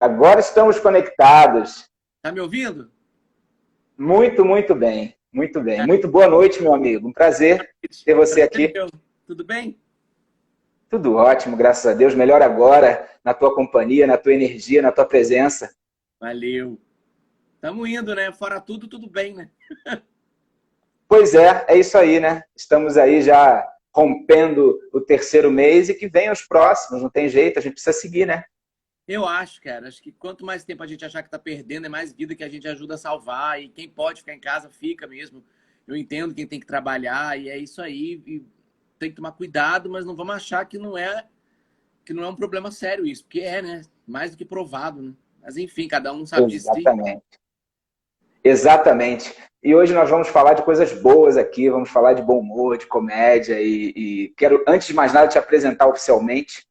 Agora estamos conectados. Tá me ouvindo? Muito, muito bem. Muito bem. É, Muito boa noite, meu amigo. Um prazer ter você prazer aqui. meu. Tudo bem? Tudo ótimo, graças a Deus. Melhor agora, na tua companhia, na tua energia, na tua presença. Valeu. Tamo indo, né? Fora tudo, tudo bem, né? Pois é isso aí, né? Estamos aí já rompendo o terceiro mês e que venham os próximos. Não tem jeito, a gente precisa seguir, né? Eu acho, cara. Acho que quanto mais tempo a gente achar que tá perdendo, é mais vida que a gente ajuda a salvar. E quem pode ficar em casa, fica mesmo. Eu entendo quem tem que trabalhar e é isso aí. E tem que tomar cuidado, mas não vamos achar que não é um problema sério isso. Porque é, né? Mais do que provado, né? Mas enfim, cada um sabe de si. Exatamente. Exatamente. E hoje nós vamos falar de coisas boas aqui, vamos falar de bom humor, de comédia e quero, antes de mais nada, te apresentar oficialmente.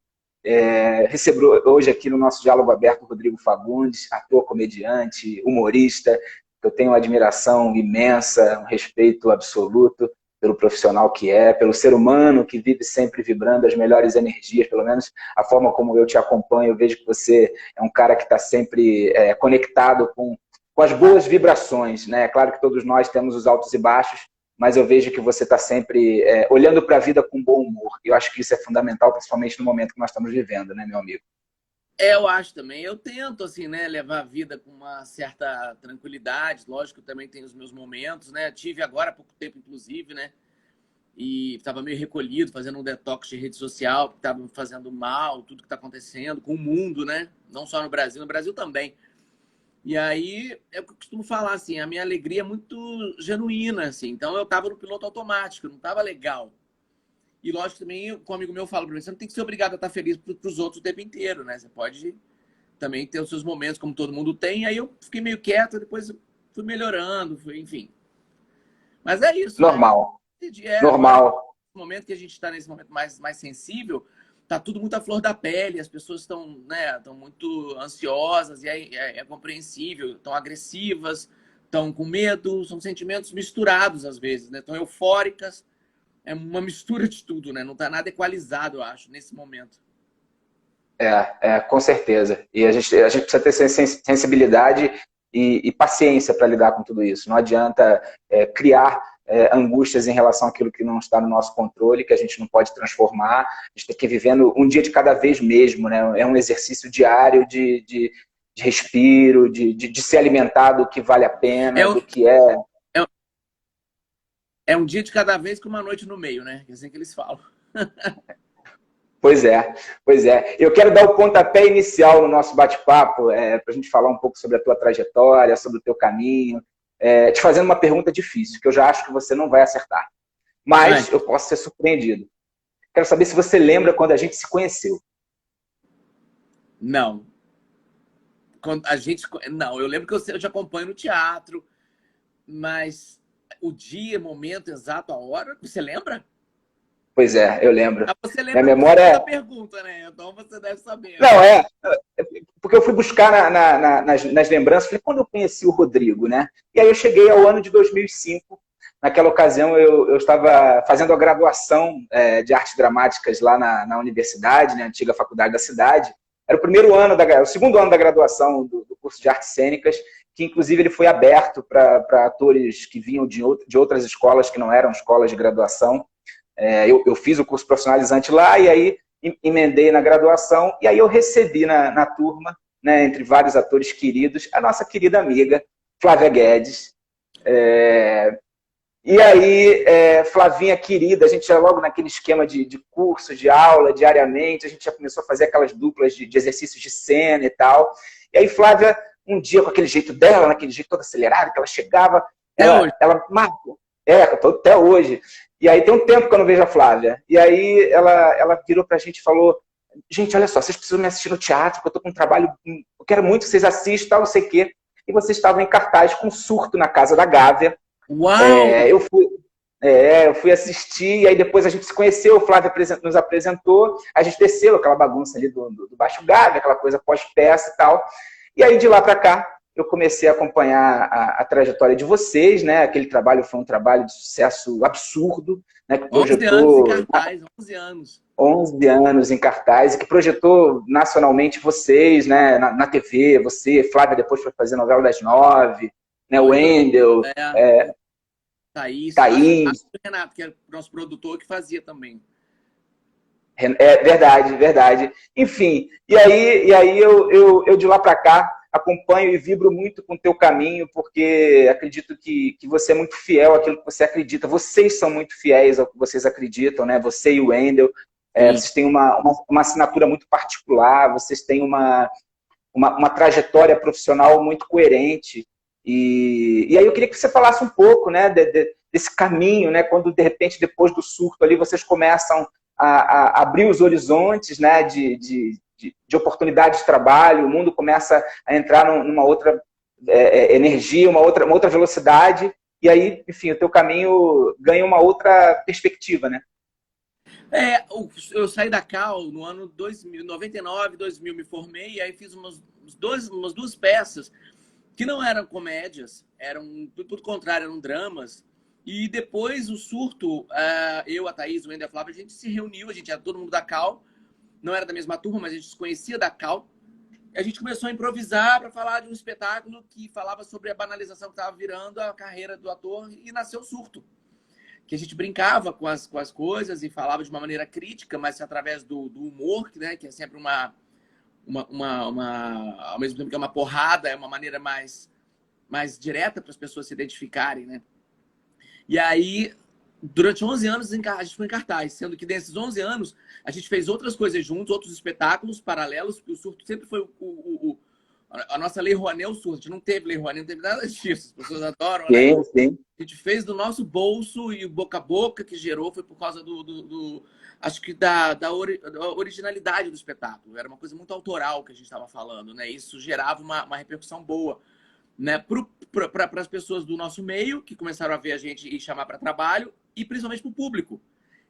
Recebo hoje aqui no nosso Diálogo Aberto o Rodrigo Fagundes, ator, comediante, humorista. Eu tenho uma admiração imensa, um respeito absoluto pelo profissional que é, pelo ser humano que vive sempre vibrando as melhores energias, pelo menos a forma como eu te acompanho, eu vejo que você é um cara que está sempre conectado com as boas vibrações, né? É claro que todos nós temos os altos e baixos, mas eu vejo que você está sempre olhando para a vida com bom humor. Eu acho que isso é fundamental, principalmente no momento que nós estamos vivendo, né, meu amigo? Eu acho também. Eu tento, assim, né, levar a vida com uma certa tranquilidade. Lógico, eu também tenho os meus momentos, né? Tive agora há pouco tempo, inclusive, né? E estava meio recolhido, fazendo um detox de rede social, que estava me fazendo mal, tudo que está acontecendo com o mundo, né? Não só no Brasil também. E aí, é o que eu costumo falar, assim, a minha alegria é muito genuína, assim. Então, eu estava no piloto automático, não estava legal. E lógico, também, com um amigo meu fala para mim, você não tem que ser obrigado a estar feliz para os outros o tempo inteiro, né? Você pode também ter os seus momentos, como todo mundo tem. Aí eu fiquei meio quieto, depois eu fui melhorando, enfim. Mas é isso, né? Normal, Agora, normal. no momento que a gente está nesse momento mais sensível, tá tudo muito à flor da pele, as pessoas estão, né, estão muito ansiosas, e é compreensível, estão agressivas, estão com medo, são sentimentos misturados às vezes, né? Estão eufóricas, é uma mistura de tudo, né? Não está nada equalizado, eu acho, nesse momento. Com certeza. E a gente precisa ter sensibilidade e paciência para lidar com tudo isso. Não adianta criar angústias em relação àquilo que não está no nosso controle, que a gente não pode transformar. A gente tem que ir vivendo um dia de cada vez mesmo, né? É um exercício diário de respiro, de se alimentar do que vale a É, pena, um- do que é. é, é um dia de cada vez com uma noite no meio, né? É assim que eles falam. Pois é, pois é. Eu quero dar o pontapé inicial no nosso bate-papo, para a gente falar um pouco sobre a tua trajetória, sobre o teu caminho, te fazendo uma pergunta difícil, que eu já acho que você não vai acertar. Vai. Mas eu posso ser surpreendido. Quero saber se você lembra quando a gente se conheceu. Não. Quando a gente. Não, eu lembro que eu te acompanho no teatro, mas o dia, momento exato, a hora, você lembra? Pois é, eu lembro. Ah, você Minha lembra memória da é... pergunta, né? Então você deve saber. Não, porque eu fui buscar nas lembranças, falei, quando eu conheci o Rodrigo, né? E aí eu cheguei ao ano de 2005. Naquela ocasião eu estava fazendo a graduação de artes dramáticas lá na universidade, na antiga faculdade da cidade. Era o primeiro ano, o segundo ano da graduação do curso de artes cênicas, que inclusive ele foi aberto para atores que vinham de outras escolas que não eram escolas de graduação. Eu fiz o curso profissionalizante lá e aí emendei na graduação e aí eu recebi na turma, né, entre vários atores queridos, a nossa querida amiga Flávia Guedes. E aí, Flavinha querida, a gente já logo naquele esquema de curso, de aula, diariamente, a gente já começou a fazer aquelas duplas de exercícios de cena e tal. E aí Flávia, um dia com aquele jeito dela, naquele jeito todo acelerado, que ela chegava, Até hoje. ela marcou, até hoje. E aí tem um tempo que eu não vejo a Flávia. E aí ela virou pra gente e falou, gente, olha só, vocês precisam me assistir no teatro, porque eu tô com um trabalho, eu quero muito que vocês assistam, tal, não sei o quê. E vocês estavam em cartaz com Surto na Casa da Gávea. Uau! Eu fui assistir, e aí depois a gente se conheceu, o Flávio nos apresentou, a gente desceu aquela bagunça ali do Baixo Gávea, aquela coisa pós-peça e tal. E aí de lá para cá, eu comecei a acompanhar a trajetória de vocês, né? Aquele trabalho foi um trabalho de sucesso absurdo, né? Que 11 anos em projetou cartaz, 11 anos. 11 anos em cartaz e que projetou nacionalmente vocês, né, na TV, você, Flávia depois foi fazer novela das 9, né, o Foi Wendel, Thaís, Thaís. o Renato, que era o nosso produtor, que fazia também. É verdade, verdade. Enfim, e aí eu de lá para cá acompanho e vibro muito com o teu caminho, porque acredito que você é muito fiel àquilo que você acredita. Vocês são muito fiéis ao que vocês acreditam, né? Você e o Wendel. Sim. Vocês têm uma assinatura muito particular, vocês têm uma trajetória profissional muito coerente. E aí eu queria que você falasse um pouco, né, desse caminho, né, quando de repente depois do surto ali vocês começam a abrir os horizontes, né, de oportunidades de trabalho, o mundo começa a entrar numa outra energia, uma outra velocidade, e aí, enfim, o teu caminho ganha uma outra perspectiva, né? Eu saí da Cal no ano 2000, 99, 2000, me formei, e aí fiz umas duas peças que não eram comédias, eram, tudo contrário, eram dramas. E depois o surto, eu, a Thaís, o Wendel e a Flávia, a gente se reuniu, a gente era todo mundo da Cal, não era da mesma turma, mas a gente se conhecia da Cal. E a gente começou a improvisar para falar de um espetáculo que falava sobre a banalização que estava virando a carreira do ator, e nasceu o surto. Que a gente brincava com as coisas e falava de uma maneira crítica, mas através do humor, né, que é sempre ao mesmo tempo que é uma porrada, é uma maneira mais direta para as pessoas se identificarem, né? E aí, durante 11 anos, a gente foi em cartaz, sendo que nesses 11 anos a gente fez outras coisas juntos, outros espetáculos paralelos, porque o surto sempre foi a nossa Lei Rouanet é o surto. A gente não teve Lei Rouanet, não teve nada disso. As pessoas adoram, né? Sim, sim. A gente fez do nosso bolso, e o boca a boca que gerou foi por causa acho que da originalidade do espetáculo. Era uma coisa muito autoral que a gente estava falando, né? Isso gerava uma repercussão boa, né? Para as pessoas do nosso meio, que começaram a ver a gente e chamar para trabalho, e principalmente para o público.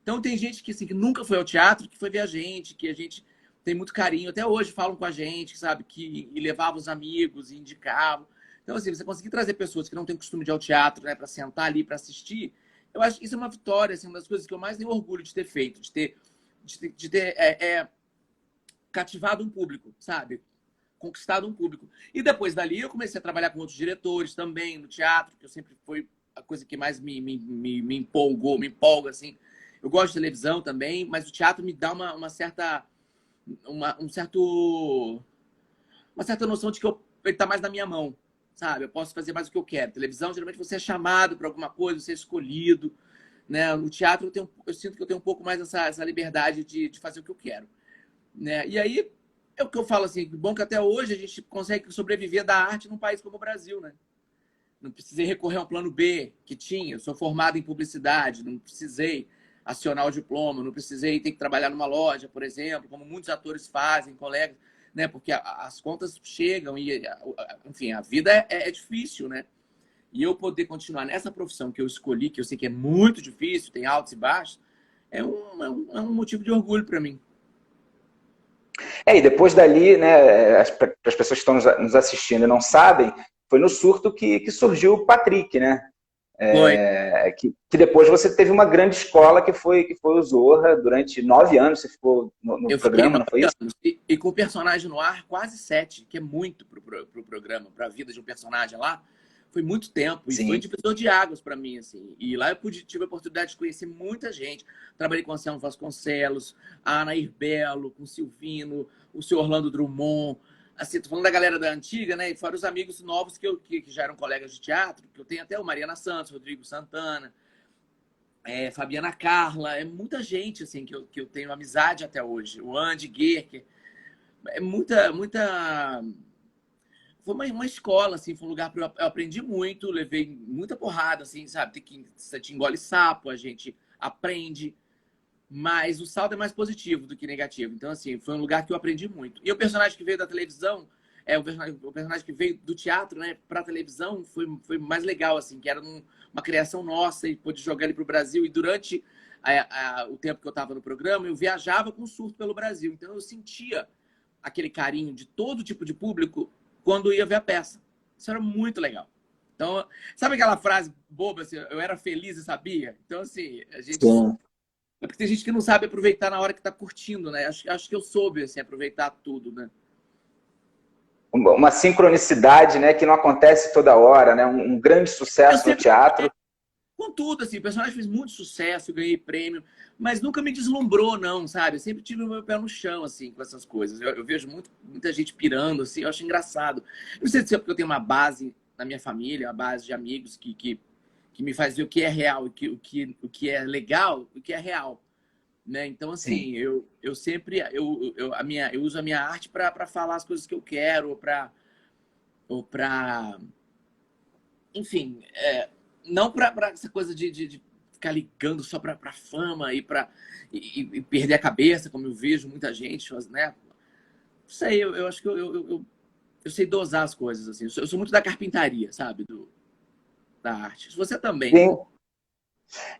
Então tem gente que, assim, que nunca foi ao teatro, que foi ver a gente, que a gente tem muito carinho. Até hoje falam com a gente, sabe? E levavam os amigos e indicavam. Então, assim, você conseguir trazer pessoas que não têm costume de ir ao teatro, né, para sentar ali, para assistir, eu acho que isso é uma vitória, assim, uma das coisas que eu mais tenho orgulho de ter feito, de ter cativado um público, sabe? Conquistado um público. E depois dali eu comecei a trabalhar com outros diretores também, no teatro, que eu sempre foi a coisa que mais me empolga, assim. Eu gosto de televisão também, mas o teatro me dá uma certa noção de que ele está mais na minha mão, sabe? Eu posso fazer mais o que eu quero. Televisão, geralmente você é chamado para alguma coisa, você é escolhido, né? No teatro eu sinto que eu tenho um pouco mais essa liberdade de fazer o que eu quero, né? E aí é o que eu falo, assim, bom que até hoje a gente consegue sobreviver da arte num país como o Brasil, né? Não precisei recorrer a um plano B que tinha. Eu sou formado em publicidade, não precisei acionar o diploma, não precisei ter que trabalhar numa loja, por exemplo, como muitos atores fazem, colegas, né? Porque as contas chegam e, enfim, a vida é difícil, né? E eu poder continuar nessa profissão que eu escolhi, que eu sei que é muito difícil, tem altos e baixos, é um motivo de orgulho para mim. E depois dali, né, para as pessoas que estão nos assistindo e não sabem, foi no surto que surgiu o Patrick, né? Foi. Que depois você teve uma grande escola que foi o Zorra. Durante 9 anos você ficou no Eu fiquei programa, não 9 foi isso? anos. E com o personagem no ar, quase 7, que é muito pro programa, para a vida de um personagem lá. Foi muito tempo e foi Sim. divisor de águas para mim, assim. E lá eu tive a oportunidade de conhecer muita gente. Trabalhei com o Anselmo Vasconcelos, a Anair Belo, com o Silvino, o seu Orlando Drummond. Assim, tô falando da galera da antiga, né? E fora os amigos novos que já eram colegas de teatro, que eu tenho até o Mariana Santos, Rodrigo Santana, Fabiana Carla. É muita gente, assim, que eu tenho amizade até hoje. O Andy Guerque. É muita... Foi uma escola, assim, foi um lugar que eu aprendi muito, levei muita porrada, assim, sabe? Você te engole sapo, a gente aprende, mas o saldo é mais positivo do que negativo. Então, assim, foi um lugar que eu aprendi muito. E o personagem que veio da televisão, o personagem que veio do teatro, né, pra televisão, foi mais legal, assim, que era uma criação nossa e pôde jogar ele pro Brasil. E durante o tempo que eu tava no programa, eu viajava com surto pelo Brasil. Então, eu sentia aquele carinho de todo tipo de público quando ia ver a peça. Isso era muito legal. Então, sabe aquela frase boba, assim, eu era feliz e sabia? Então, assim, a gente Sim. É porque tem gente que não sabe aproveitar na hora que tá curtindo, né? Acho que eu soube, assim, aproveitar tudo, né? Uma sincronicidade, né, que não acontece toda hora, né? Um grande Eu sucesso no sempre, teatro. contudo, assim, o personagem fez muito sucesso, eu ganhei prêmio, mas nunca me deslumbrou, não, sabe? Eu sempre tive o meu pé no chão, assim, com essas coisas. Eu vejo muita gente pirando, assim, eu acho engraçado. Não sei se é porque eu tenho uma base na minha família, uma base de amigos que me faz ver o que é real, o que é legal, o que é real. Né? Então, Sim. assim, eu sempre eu uso a minha arte para falar as coisas que eu quero, ou para enfim, não para essa coisa de ficar ligando só para fama e perder a cabeça, como eu vejo muita gente, né? Não sei, eu acho que eu sei dosar as coisas, assim. Eu sou muito da carpintaria, sabe? Da arte. Você também, né? Sim.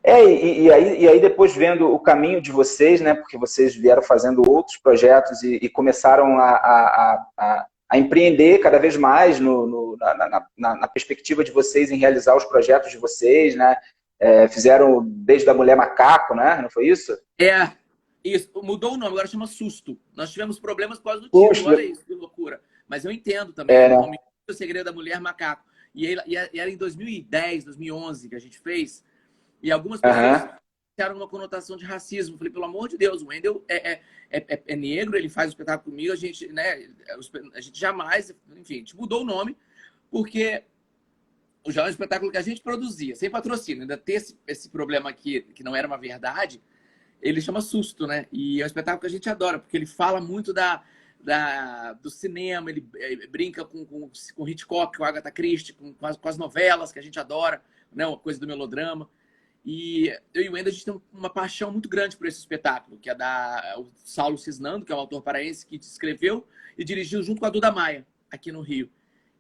E aí depois vendo o caminho de vocês, né? Porque vocês vieram fazendo outros projetos e começaram a empreender cada vez mais na perspectiva de vocês em realizar os projetos de vocês, né? Fizeram desde a Mulher Macaco, né? Não foi isso? É, isso. Mudou o nome, agora chama Susto. Nós tivemos problemas por causa do título, Puxa, olha isso, que loucura. Mas eu entendo também, é, o né? nome O Segredo da Mulher Macaco. E era em 2010, 2011 que a gente fez, e algumas pessoas Aham. deram uma conotação de racismo. Eu falei, pelo amor de Deus, o Wendel é negro, ele faz o espetáculo comigo, a gente, né, a gente jamais, enfim, a gente mudou o nome, porque já é um espetáculo que a gente produzia, sem patrocínio, ainda ter esse problema aqui, que não era uma verdade, ele chama Susto, né? E é um espetáculo que a gente adora, porque ele fala muito do cinema, ele brinca com Hitchcock, com Agatha Christie, com as novelas que a gente adora, né? Uma coisa do melodrama. E eu e o Wendel, a gente tem uma paixão muito grande por esse espetáculo, que é o Saulo Cisnando, que é o autor paraense que escreveu e dirigiu junto com a Duda Maia, aqui no Rio.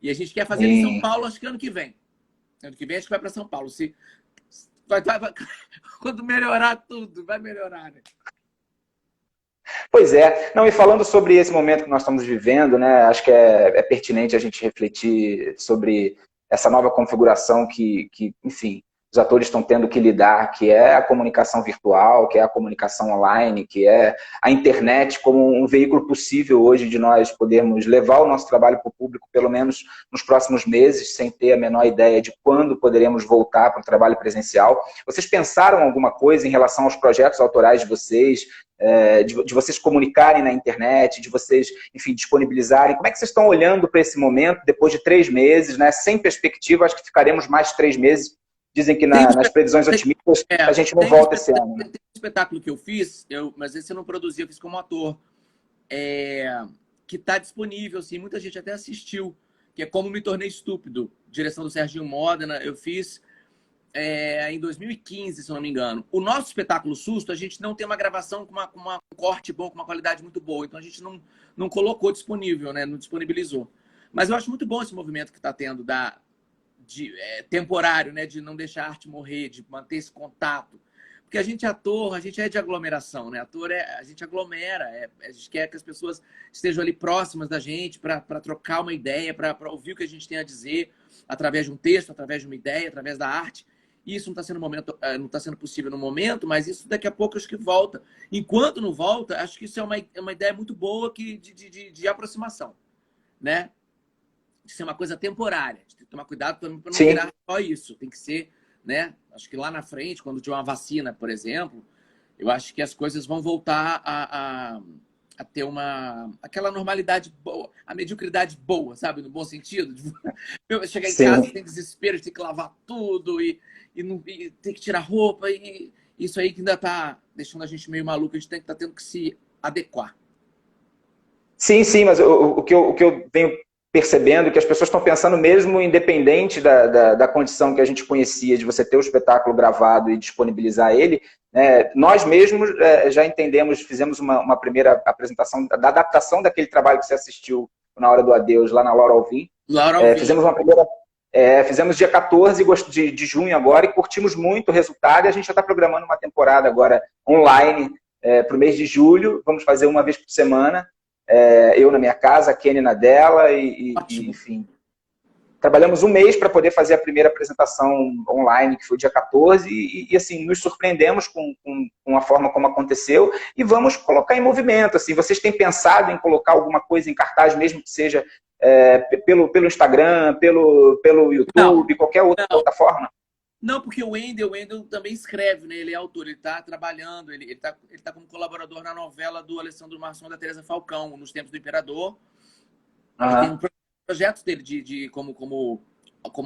E a gente quer fazer ele em São Sim. Paulo, acho que ano que vem. Ano que vem a gente vai para São Paulo. Vai, quando melhorar tudo, vai melhorar, né? Pois é. Não, e falando sobre esse momento que nós estamos vivendo, né, acho que é pertinente a gente refletir sobre essa nova configuração enfim, os atores estão tendo que lidar, que é a comunicação virtual, que é a comunicação online, que é a internet como um veículo possível hoje de nós podermos levar o nosso trabalho para o público, pelo menos nos próximos meses, sem ter a menor ideia de quando poderemos voltar para o trabalho presencial. Vocês pensaram alguma coisa em relação aos projetos autorais de vocês? De vocês comunicarem na internet, de vocês, enfim, disponibilizarem. Como é que vocês estão olhando para esse momento, depois de 3 meses, né? Sem perspectiva, acho que ficaremos mais 3 meses. Dizem que Tem, nas previsões otimistas a gente não volta esse ano. Né? tem um espetáculo que eu fiz, mas esse eu não produzi, eu fiz como ator, que está disponível, assim, muita gente até assistiu, que é Como Me Tornei Estúpido, direção do Serginho Modena. Eu fiz em 2015, se eu não me engano. O nosso espetáculo Susto, a gente não tem uma gravação com um corte bom, com uma qualidade muito boa. Então a gente não colocou disponível, né? Não disponibilizou. Mas eu acho muito bom esse movimento que está tendo temporário, né? De não deixar a arte morrer, de manter esse contato. Porque a gente é ator, a gente é de aglomeração, né? Ator a gente aglomera, a gente quer que as pessoas estejam ali próximas da gente para trocar uma ideia, para ouvir o que a gente tem a dizer, através de um texto, através de uma ideia, através da arte. Isso não está sendo não está sendo possível no momento, mas isso daqui a pouco acho que volta. Enquanto não volta, acho que isso é uma ideia muito boa de aproximação, né? De ser uma coisa temporária. De tomar cuidado para não Sim. virar só isso. Tem que ser, né? Acho que lá na frente, quando tiver uma vacina, por exemplo, eu acho que as coisas vão voltar a ter aquela normalidade boa, a mediocridade boa, sabe? No bom sentido. Chegar em casa, Sim. tem desespero, tem que lavar tudo e tem que tirar roupa. E isso aí que ainda tá deixando a gente meio maluco, a gente tem que tendo que se adequar. Sim, mas o que eu venho percebendo é que as pessoas estão pensando mesmo independente da condição que a gente conhecia, de você ter o espetáculo gravado e disponibilizar ele, né? Nós mesmos já entendemos, fizemos uma primeira apresentação da adaptação daquele trabalho que você assistiu na Hora do Adeus, lá na Laura Alvim. Laura Alvim. Fizemos uma primeira... fizemos dia 14 de junho agora e curtimos muito o resultado, e a gente já está programando uma temporada agora online para o mês de julho. Vamos fazer uma vez por semana. Eu na minha casa, a Kenny na dela, e enfim. trabalhamos um mês para poder fazer a primeira apresentação online, que foi o dia 14, e assim, nos surpreendemos com a forma como aconteceu e vamos colocar em movimento. Assim, vocês têm pensado em colocar alguma coisa em cartaz, mesmo que seja pelo Instagram, pelo YouTube, qualquer outra plataforma? Não, porque o Wendel também escreve, né? Ele é autor, ele está trabalhando, ele tá como colaborador na novela do Alessandro Marçom e da Teresa Falcão, Nos Tempos do Imperador. E tem um projeto dele como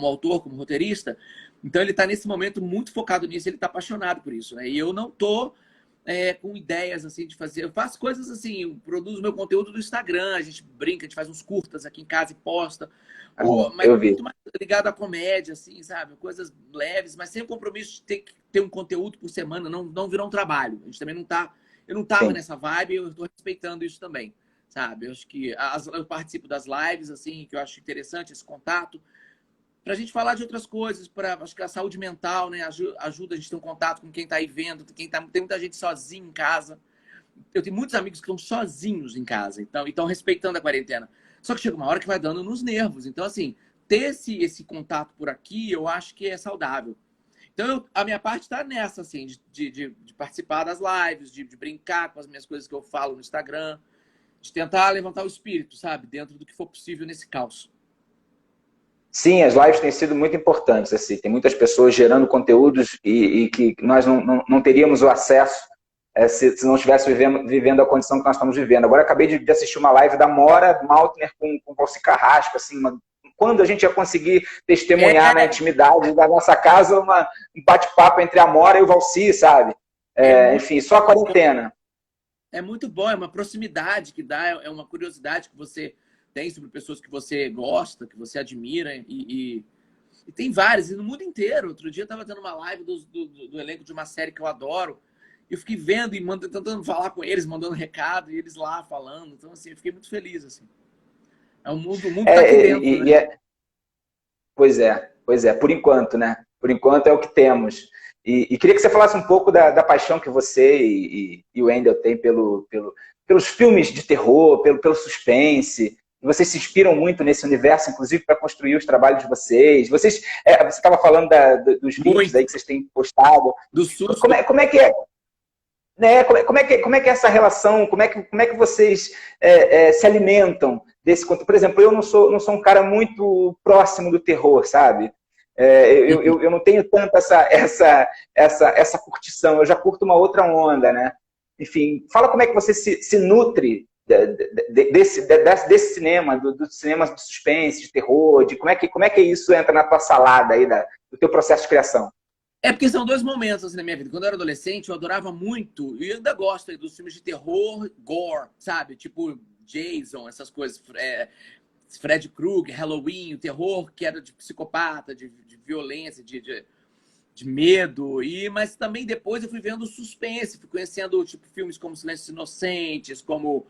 autor, como roteirista. Então ele está nesse momento muito focado nisso, ele está apaixonado por isso, né? E eu não tô com ideias assim de fazer. Eu faço coisas assim, eu produzo meu conteúdo do Instagram, a gente brinca, a gente faz uns curtas aqui em casa e posta. Mas muito mais ligado à comédia, assim, sabe? Coisas leves, mas sem o compromisso de ter que ter um conteúdo por semana, não virou um trabalho. A gente também não tá. Eu não tava nessa vibe, eu estou respeitando isso também, sabe? Eu acho que eu participo das lives, assim, que eu acho interessante esse contato, para a gente falar de outras coisas, acho que a saúde mental, né? Ajuda a gente a ter um contato com quem tá aí vendo, tem muita gente sozinha em casa. Eu tenho muitos amigos que estão sozinhos em casa, então estão respeitando a quarentena. Só que chega uma hora que vai dando nos nervos. Então, assim, ter esse contato por aqui, eu acho que é saudável. Então, a minha parte está nessa, assim, de participar das lives, de brincar com as minhas coisas que eu falo no Instagram, de tentar levantar o espírito, sabe? Dentro do que for possível nesse caos. Sim, as lives têm sido muito importantes. Assim. Tem muitas pessoas gerando conteúdos e que nós não teríamos o acesso se não estivesse vivendo a condição que nós estamos vivendo. Agora, acabei de assistir uma live da Mora Maltner com o Valci Carrasco. Assim, quando a gente ia conseguir testemunhar na intimidade da nossa casa um bate-papo entre a Mora e o Valci, sabe? Enfim, só a quarentena. É muito bom, é uma proximidade que dá, é uma curiosidade que você tem sobre pessoas que você gosta, que você admira, e tem várias, e no mundo inteiro. Outro dia eu estava tendo uma live do elenco de uma série que eu adoro, e eu fiquei vendo e tentando falar com eles, mandando recado, e eles lá falando. Então, assim, eu fiquei muito feliz, assim. O mundo tá aqui dentro, né? Pois é, por enquanto, né? Por enquanto é o que temos. E queria que você falasse um pouco da paixão que você e o Wendel têm pelos filmes de terror, pelo suspense. Vocês se inspiram muito nesse universo, inclusive, para construir os trabalhos de vocês. Você estava falando dos vídeos aí que vocês têm postado. Do susto. Como é que é? Né? Como é que é essa relação? Como é que vocês se alimentam desse conteúdo? Por exemplo, eu não sou um cara muito próximo do terror, sabe? Eu não tenho tanto essa curtição, eu já curto uma outra onda, né? Enfim, fala como é que você se nutre desse cinema, do cinema de suspense, de terror, de como é que isso entra na tua salada aí do teu processo de criação? É porque são dois momentos assim, na minha vida. Quando eu era adolescente, eu adorava muito, e ainda gosto aí, dos filmes de terror, gore, sabe? Tipo Jason, essas coisas. Fred Krueger, Halloween, o terror que era de psicopata, de violência, de medo. Mas também depois eu fui vendo suspense, fui conhecendo tipo, filmes como Silêncios Inocentes, como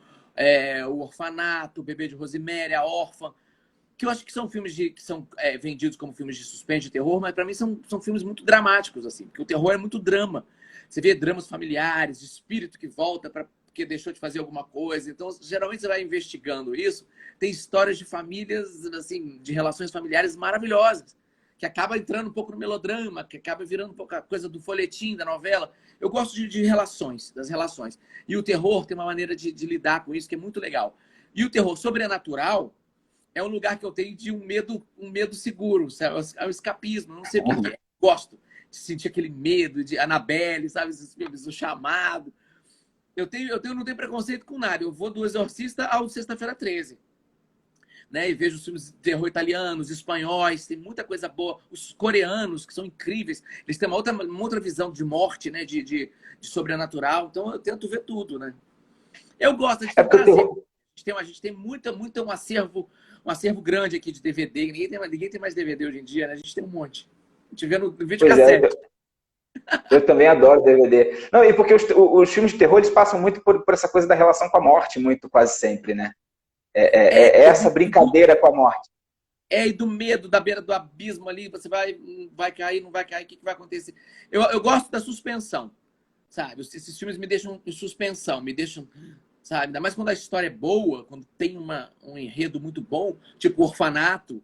O Orfanato, O Bebê de Rosemary, A Órfã, que eu acho que são filmes que são vendidos como filmes de suspense, de terror, mas para mim são filmes muito dramáticos, assim, porque o terror é muito drama. Você vê dramas familiares, de espírito que volta porque deixou de fazer alguma coisa. Então, geralmente você vai investigando isso. Tem histórias de famílias, assim, de relações familiares maravilhosas, que acaba entrando um pouco no melodrama, que acaba virando um pouco a coisa do folhetim, da novela. Eu gosto de relações, das relações. E o terror tem uma maneira de lidar com isso que é muito legal. E o terror sobrenatural é um lugar que eu tenho de um medo seguro, sabe? É um escapismo, não sei o que é. Gosto de sentir aquele medo de Annabelle, sabe? Esses filmes, O Chamado. Não tenho preconceito com nada. Eu vou do Exorcista ao Sexta-feira 13. Né? E vejo os filmes de terror italianos, espanhóis, tem muita coisa boa. Os coreanos, que são incríveis, eles têm uma outra visão de morte, né? De sobrenatural. Então eu tento ver tudo, né? Eu gosto, a gente tem um prazer. A gente tem muito um acervo grande aqui de DVD. Ninguém tem mais DVD hoje em dia, né? A gente tem um monte. A gente vê no videocassete. Eu também adoro DVD. Não, e porque os filmes de terror, eles passam muito por essa coisa da relação com a morte, muito, quase sempre, né? Essa brincadeira com a morte. E do medo, da beira do abismo ali, você vai cair, não vai cair, o que vai acontecer? Eu gosto da suspensão, sabe? Esses filmes me deixam em suspensão, me deixam, sabe? Ainda mais quando a história é boa, quando tem um enredo muito bom, tipo Orfanato,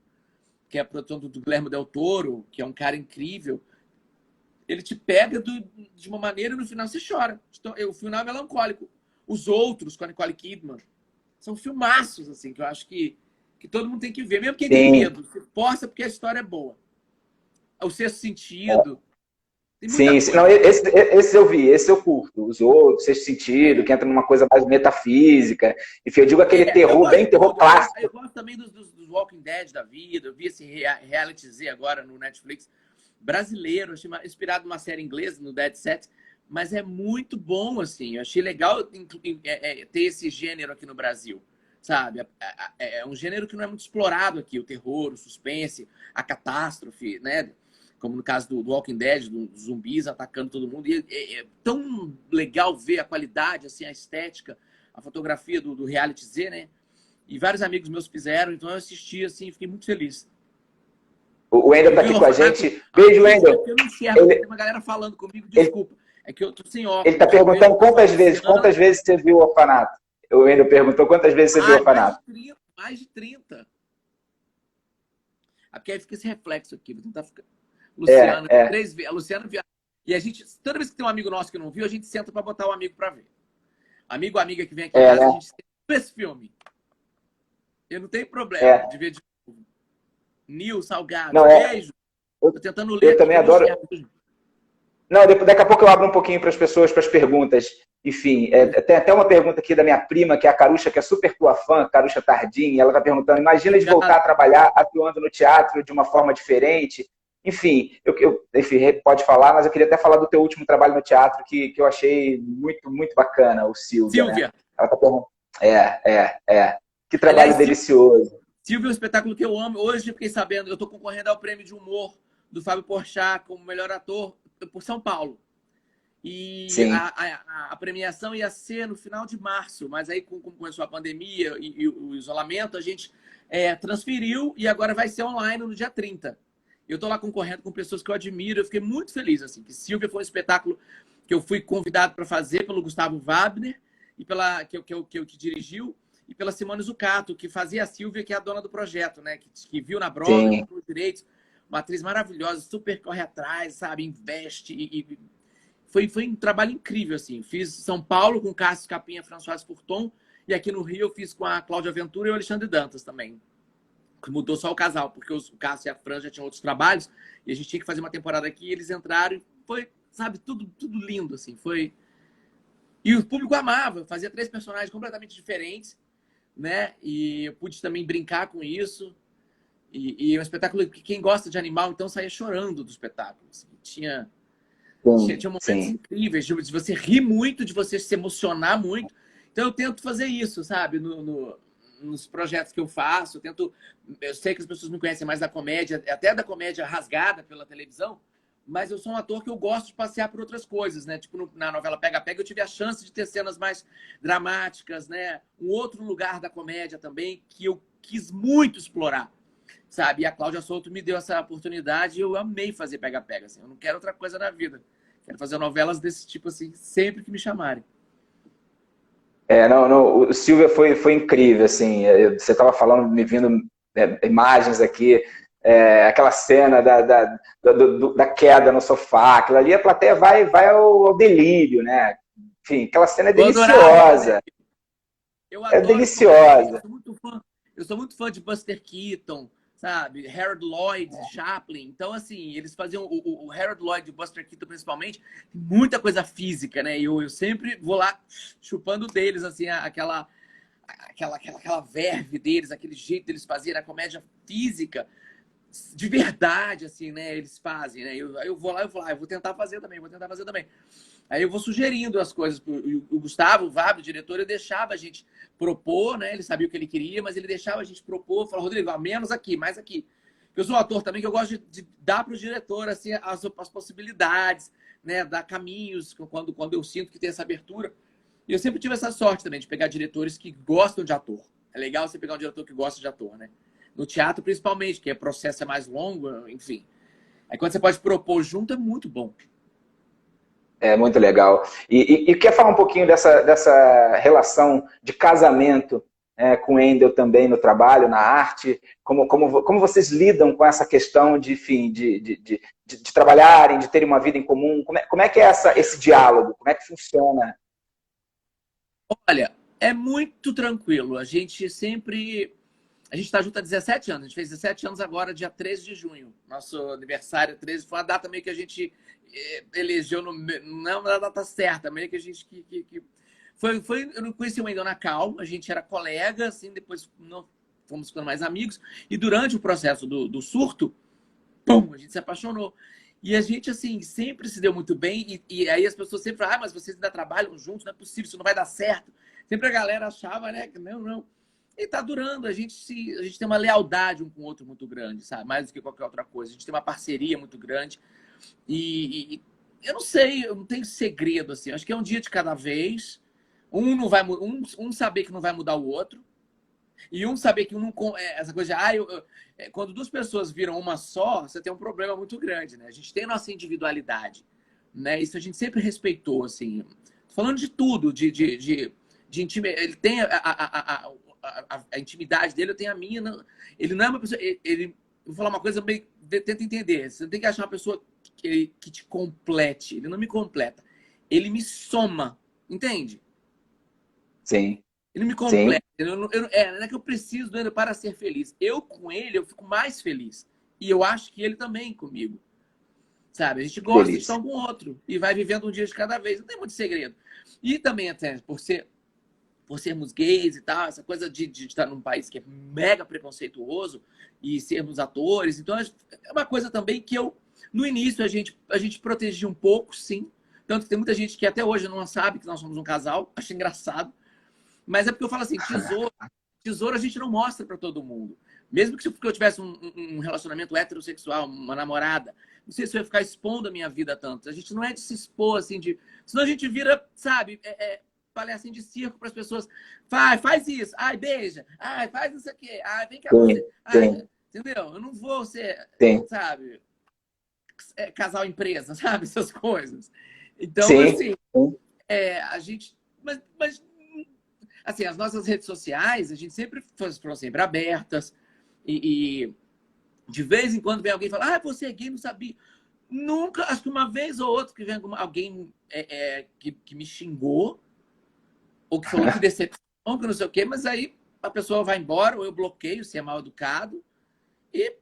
que é a produção do Guillermo del Toro, que é um cara incrível, ele te pega de uma maneira e no final você chora. Então, o final é melancólico. Os outros, com a Nicole Kidman, são filmaços, assim, que eu acho que todo mundo tem que ver. Mesmo quem tem medo, você força porque a história é boa. O Sexto Sentido. Tem muita Sim, coisa. não, esse eu vi, esse eu curto. Os outros, Sexto Sentido, que entra numa coisa mais metafísica. Enfim, eu digo aquele terror, bem terror clássico. Eu gosto também dos Walking Dead da vida. Eu vi esse reality Z agora no Netflix. Brasileiro, achei inspirado numa série inglesa, no Dead Set. Mas é muito bom, assim. Eu achei legal ter esse gênero aqui no Brasil, sabe? É um gênero que não é muito explorado aqui. O terror, o suspense, a catástrofe, né? Como no caso do Walking Dead, dos zumbis atacando todo mundo. E é tão legal ver a qualidade, assim, a estética, a fotografia do reality Z, né? E vários amigos meus fizeram, então eu assisti, assim, fiquei muito feliz. O Wendel tá aqui com a gente. Beijo, Wendel. Eu não enxergo, tem uma galera falando comigo, desculpa. É que eu tô sem óculos. Ele tá perguntando quantas vezes você viu o Orfanato. O Wendel perguntou quantas vezes você viu o Orfanato. Mais de 30. Porque aí fica esse reflexo aqui, vou tentar ficar... Luciana, 3 vezes. A Luciana viu. E a gente, toda vez que tem um amigo nosso que não viu, a gente senta pra botar o amigo pra ver. Amigo ou amiga que vem aqui em casa, a gente senta esse filme. Eu não tenho problema de ver de novo. Nil Salgado, não, beijo. Tô tentando ler. Eu também adoro. Não, daqui a pouco eu abro um pouquinho para as pessoas, para as perguntas. Enfim, tem até uma pergunta aqui da minha prima, que é a Carucha, que é super tua fã, Carucha Tardim, e ela está perguntando, imagina de voltar a trabalhar atuando no teatro de uma forma diferente. Enfim, enfim, pode falar, mas eu queria até falar do teu último trabalho no teatro, que eu achei muito, muito bacana, o Silvia. Né? Ela tá perguntando. Que trabalho delicioso. Silvia é um espetáculo que eu amo. Hoje eu fiquei sabendo, eu estou concorrendo ao prêmio de humor do Fábio Porchat como melhor ator por São Paulo. E a premiação ia ser no final de março, mas aí como começou a pandemia e o isolamento, a gente transferiu e agora vai ser online no dia 30. Eu estou lá concorrendo com pessoas que eu admiro, eu fiquei muito feliz, assim, que Silvia foi um espetáculo que eu fui convidado para fazer pelo Gustavo Wabner, e que dirigiu, e pela Simone Zucato, que fazia a Silvia, que é a dona do projeto, né? Que viu na Broadway, comprou direitos, uma atriz maravilhosa, super corre atrás, sabe, investe, foi um trabalho incrível, assim. Fiz São Paulo com Cássio Capinha, Françoise Pourton, e aqui no Rio eu fiz com a Cláudia Ventura e o Alexandre Dantas também. Que mudou só o casal, porque o Cássio e a Fran já tinham outros trabalhos, e a gente tinha que fazer uma temporada aqui, e eles entraram, e foi, sabe, tudo lindo, assim, foi... E o público amava, fazia 3 personagens completamente diferentes, né, e eu pude também brincar com isso, e é um espetáculo que quem gosta de animal, então, saía chorando do espetáculo, assim. Tinha momentos incríveis, de você rir muito, de você se emocionar muito, então eu tento fazer isso, sabe, nos projetos que eu faço, eu sei que as pessoas me conhecem mais da comédia, até da comédia rasgada pela televisão, mas eu sou um ator que eu gosto de passear por outras coisas, né? Tipo, na novela Pega Pega, eu tive a chance de ter cenas mais dramáticas, né? Um outro lugar da comédia também que eu quis muito explorar, sabe? E a Cláudia Souto me deu essa oportunidade e eu amei fazer Pega Pega, assim. Eu não quero outra coisa na vida. Quero fazer novelas desse tipo, assim, sempre que me chamarem. O Silvia foi incrível, assim, você estava falando, me vindo imagens aqui, aquela cena da queda no sofá, aquilo ali, a plateia vai ao delírio, né? Enfim, aquela cena é deliciosa. Eu adoro, deliciosa. Eu sou muito fã de Buster Keaton, sabe? Harold Lloyd, Chaplin. Então, assim, eles faziam o Harold Lloyd e o Buster Keaton, principalmente, muita coisa física, né? E eu sempre vou lá chupando deles, assim, aquela verve deles, aquele jeito deles fazerem a comédia física de verdade, assim, né? Eles fazem, né? Eu vou lá e eu vou tentar fazer também, Aí eu vou sugerindo as coisas. O Gustavo, o Vab, o diretor, ele deixava a gente propor, né? Ele sabia o que ele queria, mas ele deixava a gente propor. Falava, Rodrigo, menos aqui, mais aqui. Eu sou um ator também que eu gosto de dar para o diretor assim, as possibilidades, né? Dar caminhos quando eu sinto que tem essa abertura. E eu sempre tive essa sorte também de pegar diretores que gostam de ator. É legal você pegar um diretor que gosta de ator, né? No teatro, principalmente, que o processo é mais longo, enfim. Aí quando você pode propor junto, é muito bom. É muito legal. E quer falar um pouquinho dessa relação de casamento com o Endel também no trabalho, na arte, como vocês lidam com essa questão de, enfim, de trabalharem, de terem uma vida em comum, como é que é esse diálogo, como é que funciona? Olha, é muito tranquilo, a gente está junto há 17 anos, a gente fez 17 anos agora, dia 13 de junho, nosso aniversário 13, foi uma data meio que a gente elegeu, não na data certa, meio que a gente eu não conheci o Wendel na Cal, a gente era colega, assim, depois não, fomos ficando mais amigos, e durante o processo do surto, pum, a gente se apaixonou. E a gente, assim, sempre se deu muito bem, e aí as pessoas sempre falam, mas vocês ainda trabalham juntos, não é possível, isso não vai dar certo. Sempre a galera achava, né, que não. E tá durando, a gente tem uma lealdade um com o outro muito grande, sabe? Mais do que qualquer outra coisa. A gente tem uma parceria muito grande. E eu não sei, eu não tenho segredo, assim. Acho que é um dia de cada vez. Um saber que não vai mudar o outro. E um saber que um não... Essa coisa de... quando duas pessoas viram uma só, você tem um problema muito grande, né? A gente tem a nossa individualidade, né? Isso a gente sempre respeitou, assim. Tô falando de tudo, de intimidade. Ele tem a intimidade dele, eu tenho a minha. Ele não é uma pessoa... vou falar uma coisa, tenta entender. Você tem que achar uma pessoa que te complete. Ele não me completa. Ele me soma, entende? Sim. Ele me completa. Não é que eu preciso dele para ser feliz. Eu, com ele, eu fico mais feliz. E eu acho que ele também comigo. Sabe? A gente gosta de estar um com o outro. E vai vivendo um dia de cada vez. Não tem muito segredo. E também, até, por sermos gays e tal, essa coisa de estar num país que é mega preconceituoso e sermos atores. Então, é uma coisa também que no início, a gente protegia um pouco, sim. Tanto que tem muita gente que até hoje não sabe que nós somos um casal. Acho engraçado. Mas é porque eu falo assim, tesouro a gente não mostra para todo mundo. Mesmo que eu tivesse um relacionamento heterossexual, uma namorada, não sei se eu ia ficar expondo a minha vida tanto. A gente não é de se expor, assim, senão a gente vira, sabe, palhacinho de circo para as pessoas. Faz isso, ai, beija, ai, faz isso aqui, ai, vem cá você. Ai, entendeu? Eu não vou ser, sabe, casal empresa, sabe, essas coisas. Então, assim, a gente... Mas assim, as nossas redes sociais, a gente sempre foram sempre abertas e de vez em quando vem alguém e fala, você é gay, não sabia. Nunca, acho que uma vez ou outra que vem alguém que me xingou ou que falou que decepção, que não sei o quê, mas aí a pessoa vai embora ou eu bloqueio se é mal educado. E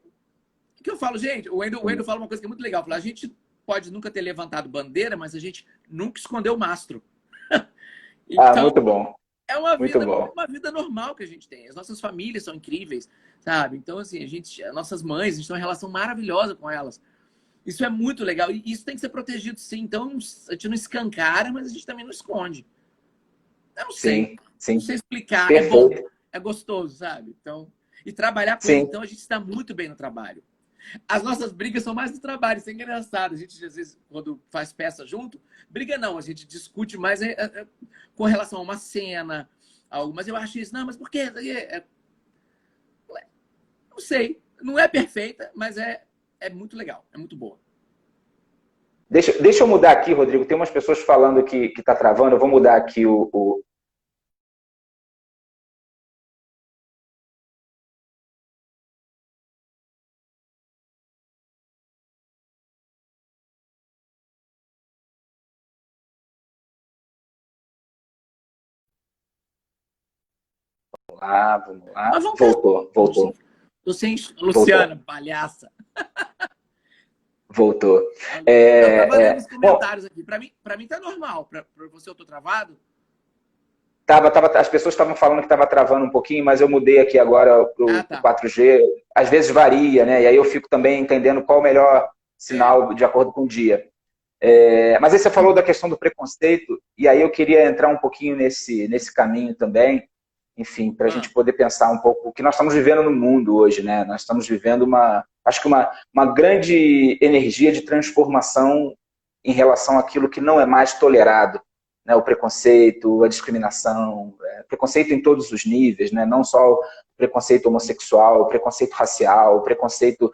o que eu falo, gente, o Wendel fala uma coisa que é muito legal. Fala, a gente pode nunca ter levantado bandeira, mas a gente nunca escondeu o mastro. Então, muito bom. É uma vida normal que a gente tem. As nossas famílias são incríveis, sabe? Então, assim, as nossas mães, a gente tem uma relação maravilhosa com elas. Isso é muito legal. E isso tem que ser protegido, sim. Então, a gente não escancara, mas a gente também não esconde. Eu não sei. Sim. Não sei explicar. Perfeito. É bom, é gostoso, sabe? Então, e trabalhar com ele, então, a gente está muito bem no trabalho. As nossas brigas são mais do trabalho, isso é engraçado. A gente, às vezes, quando faz peça junto, briga não, a gente discute mais com relação a uma cena, algo. Mas eu acho isso, não, mas por quê? Não sei, não é perfeita, mas é muito legal, é muito boa. Deixa eu mudar aqui, Rodrigo. Tem umas pessoas falando que está travando, eu vou mudar aqui o... Vamos lá. Voltou. Tô sem Luciana, palhaça. Voltou. Eu tava lendo os comentários aqui. Pra mim tá normal. Pra você eu tô travado? As pessoas estavam falando que estava travando um pouquinho, mas eu mudei aqui agora para o 4G. Às vezes varia, né? E aí eu fico também entendendo qual o melhor sinal de acordo com o dia. Mas aí você falou da questão do preconceito, e aí eu queria entrar um pouquinho nesse caminho também, enfim, para a gente poder pensar um pouco o que nós estamos vivendo no mundo hoje, né? Nós estamos vivendo acho que uma grande energia de transformação em relação àquilo que não é mais tolerado, né? O preconceito, a discriminação, preconceito em todos os níveis, né? Não só o preconceito homossexual, o preconceito racial, o preconceito,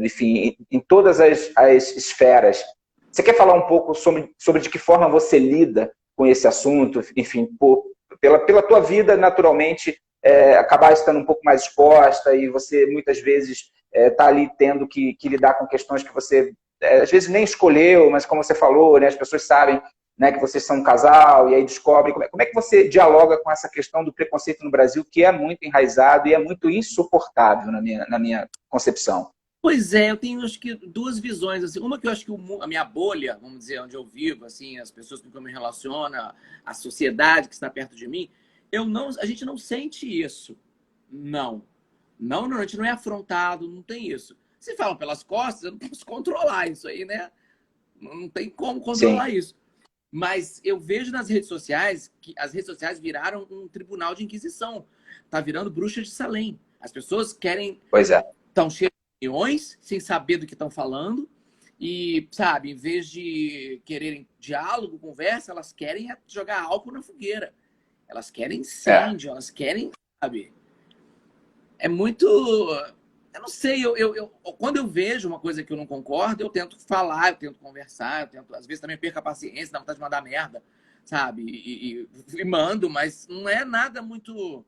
enfim, em todas as esferas. Você quer falar um pouco sobre de que forma você lida com esse assunto, enfim, pela tua vida, naturalmente, acabar estando um pouco mais exposta e você, muitas vezes, tá ali tendo que lidar com questões que você, às vezes, nem escolheu, mas como você falou, né, as pessoas sabem, né, que vocês são um casal e aí descobrem. Como é que você dialoga com essa questão do preconceito no Brasil, que é muito enraizado e é muito insuportável na minha concepção? Pois é, eu tenho acho que duas visões, assim. Uma que eu acho que a minha bolha, vamos dizer, onde eu vivo, assim, as pessoas com quem eu me relaciono, a sociedade que está perto de mim, a gente não sente isso. Não. Não, a gente não é afrontado, não tem isso. Se falam pelas costas, eu não posso controlar isso aí, né? Não tem como controlar Sim, isso. Mas eu vejo nas redes sociais que as redes sociais viraram um tribunal de inquisição. Tá virando bruxa de Salem. As pessoas querem pois é. estão cheios de opiniões, sem saber do que estão falando. E, sabe, em vez de quererem diálogo, conversa, elas querem jogar álcool na fogueira. Elas querem É. incêndio, elas querem, sabe? É muito. Eu não sei, quando eu vejo uma coisa que eu não concordo, eu tento falar, eu tento conversar, às vezes também perco a paciência, dá vontade de mandar merda, sabe? E mando, mas não é nada muito.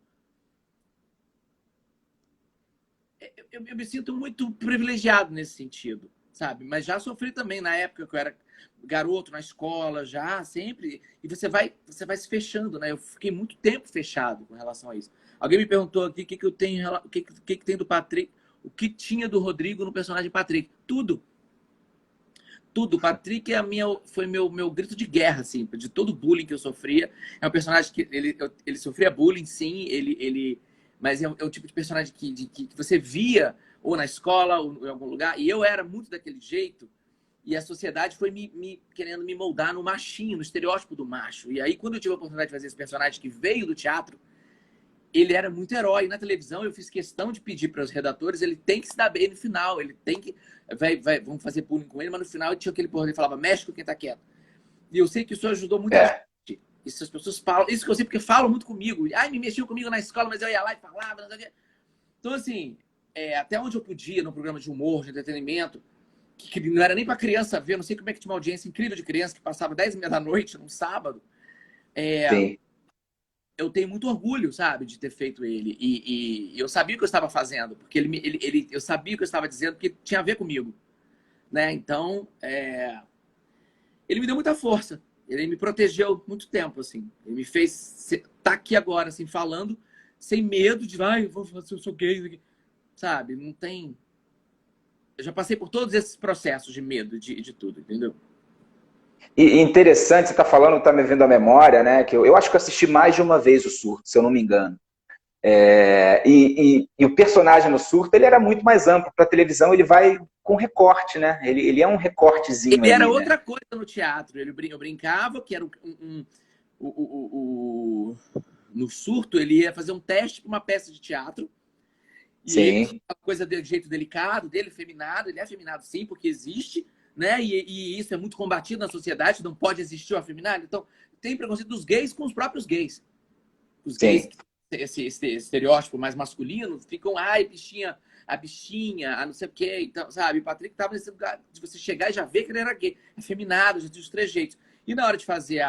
Eu me sinto muito privilegiado nesse sentido, sabe? Mas já sofri também na época que eu era garoto na escola, já sempre. E você vai se fechando, né? Eu fiquei muito tempo fechado com relação a isso. Alguém me perguntou aqui o que eu tenho, o que tem do Patrick, o que tinha do Rodrigo no personagem Patrick. Tudo. Tudo. O Patrick foi meu grito de guerra, assim, de todo o bullying que eu sofria. É um personagem que ele sofria bullying, sim, mas é o tipo de personagem que você via ou na escola ou em algum lugar. E eu era muito daquele jeito. E a sociedade foi querendo me moldar no machinho, no estereótipo do macho. E aí, quando eu tive a oportunidade de fazer esse personagem que veio do teatro, ele era muito herói. Na televisão, eu fiz questão de pedir para os redatores, ele tem que se dar bem no final, ele tem que... vamos fazer bullying com ele, mas no final tinha aquele porra, ele falava, mexe com quem tá quieto. E eu sei que isso ajudou muita É. gente. Isso as pessoas falam, isso que eu sei porque falam muito comigo. Ai, me mexiam comigo na escola, mas eu ia lá e falava, não sei o quê. Então, assim, até onde eu podia, no programa de humor, de entretenimento, que não era nem para criança ver, não sei como é que tinha uma audiência incrível de criança que passava 10h30 da noite, num sábado, Sim. eu tenho muito orgulho, sabe, de ter feito ele. E eu sabia o que eu estava fazendo, porque eu sabia o que eu estava dizendo, porque tinha a ver comigo, né? Então, ele me deu muita força. Ele me protegeu muito tempo, assim. Ele me fez estar aqui agora, assim, falando, sem medo de, eu sou gay, sabe? Não tem... Eu já passei por todos esses processos de medo, de tudo, entendeu? E interessante, você está falando, está me vendo a memória, né? Que eu acho que eu assisti mais de uma vez o Surto, se eu não me engano. E o personagem no Surto, ele era muito mais amplo. Para televisão, ele vai com recorte, né? Ele é um recortezinho Ele era ali, né? outra coisa no teatro. Eu brincava que era no Surto, ele ia fazer um teste para uma peça de teatro. E ele tinha Sim, uma coisa de jeito delicado, dele, feminado. Ele é feminado, sim, porque existe, né? E isso é muito combatido na sociedade. Não pode existir o afeminado. Então, tem preconceito dos gays com os próprios gays. Os gays, sim, esse estereótipo mais masculino, ficam, ai, bichinha, a bichinha, a não sei o quê. Então, sabe, o Patrick tava nesse lugar de você chegar e já ver que ele era gay, afeminado, já tinha os trejeitos. E na hora de fazer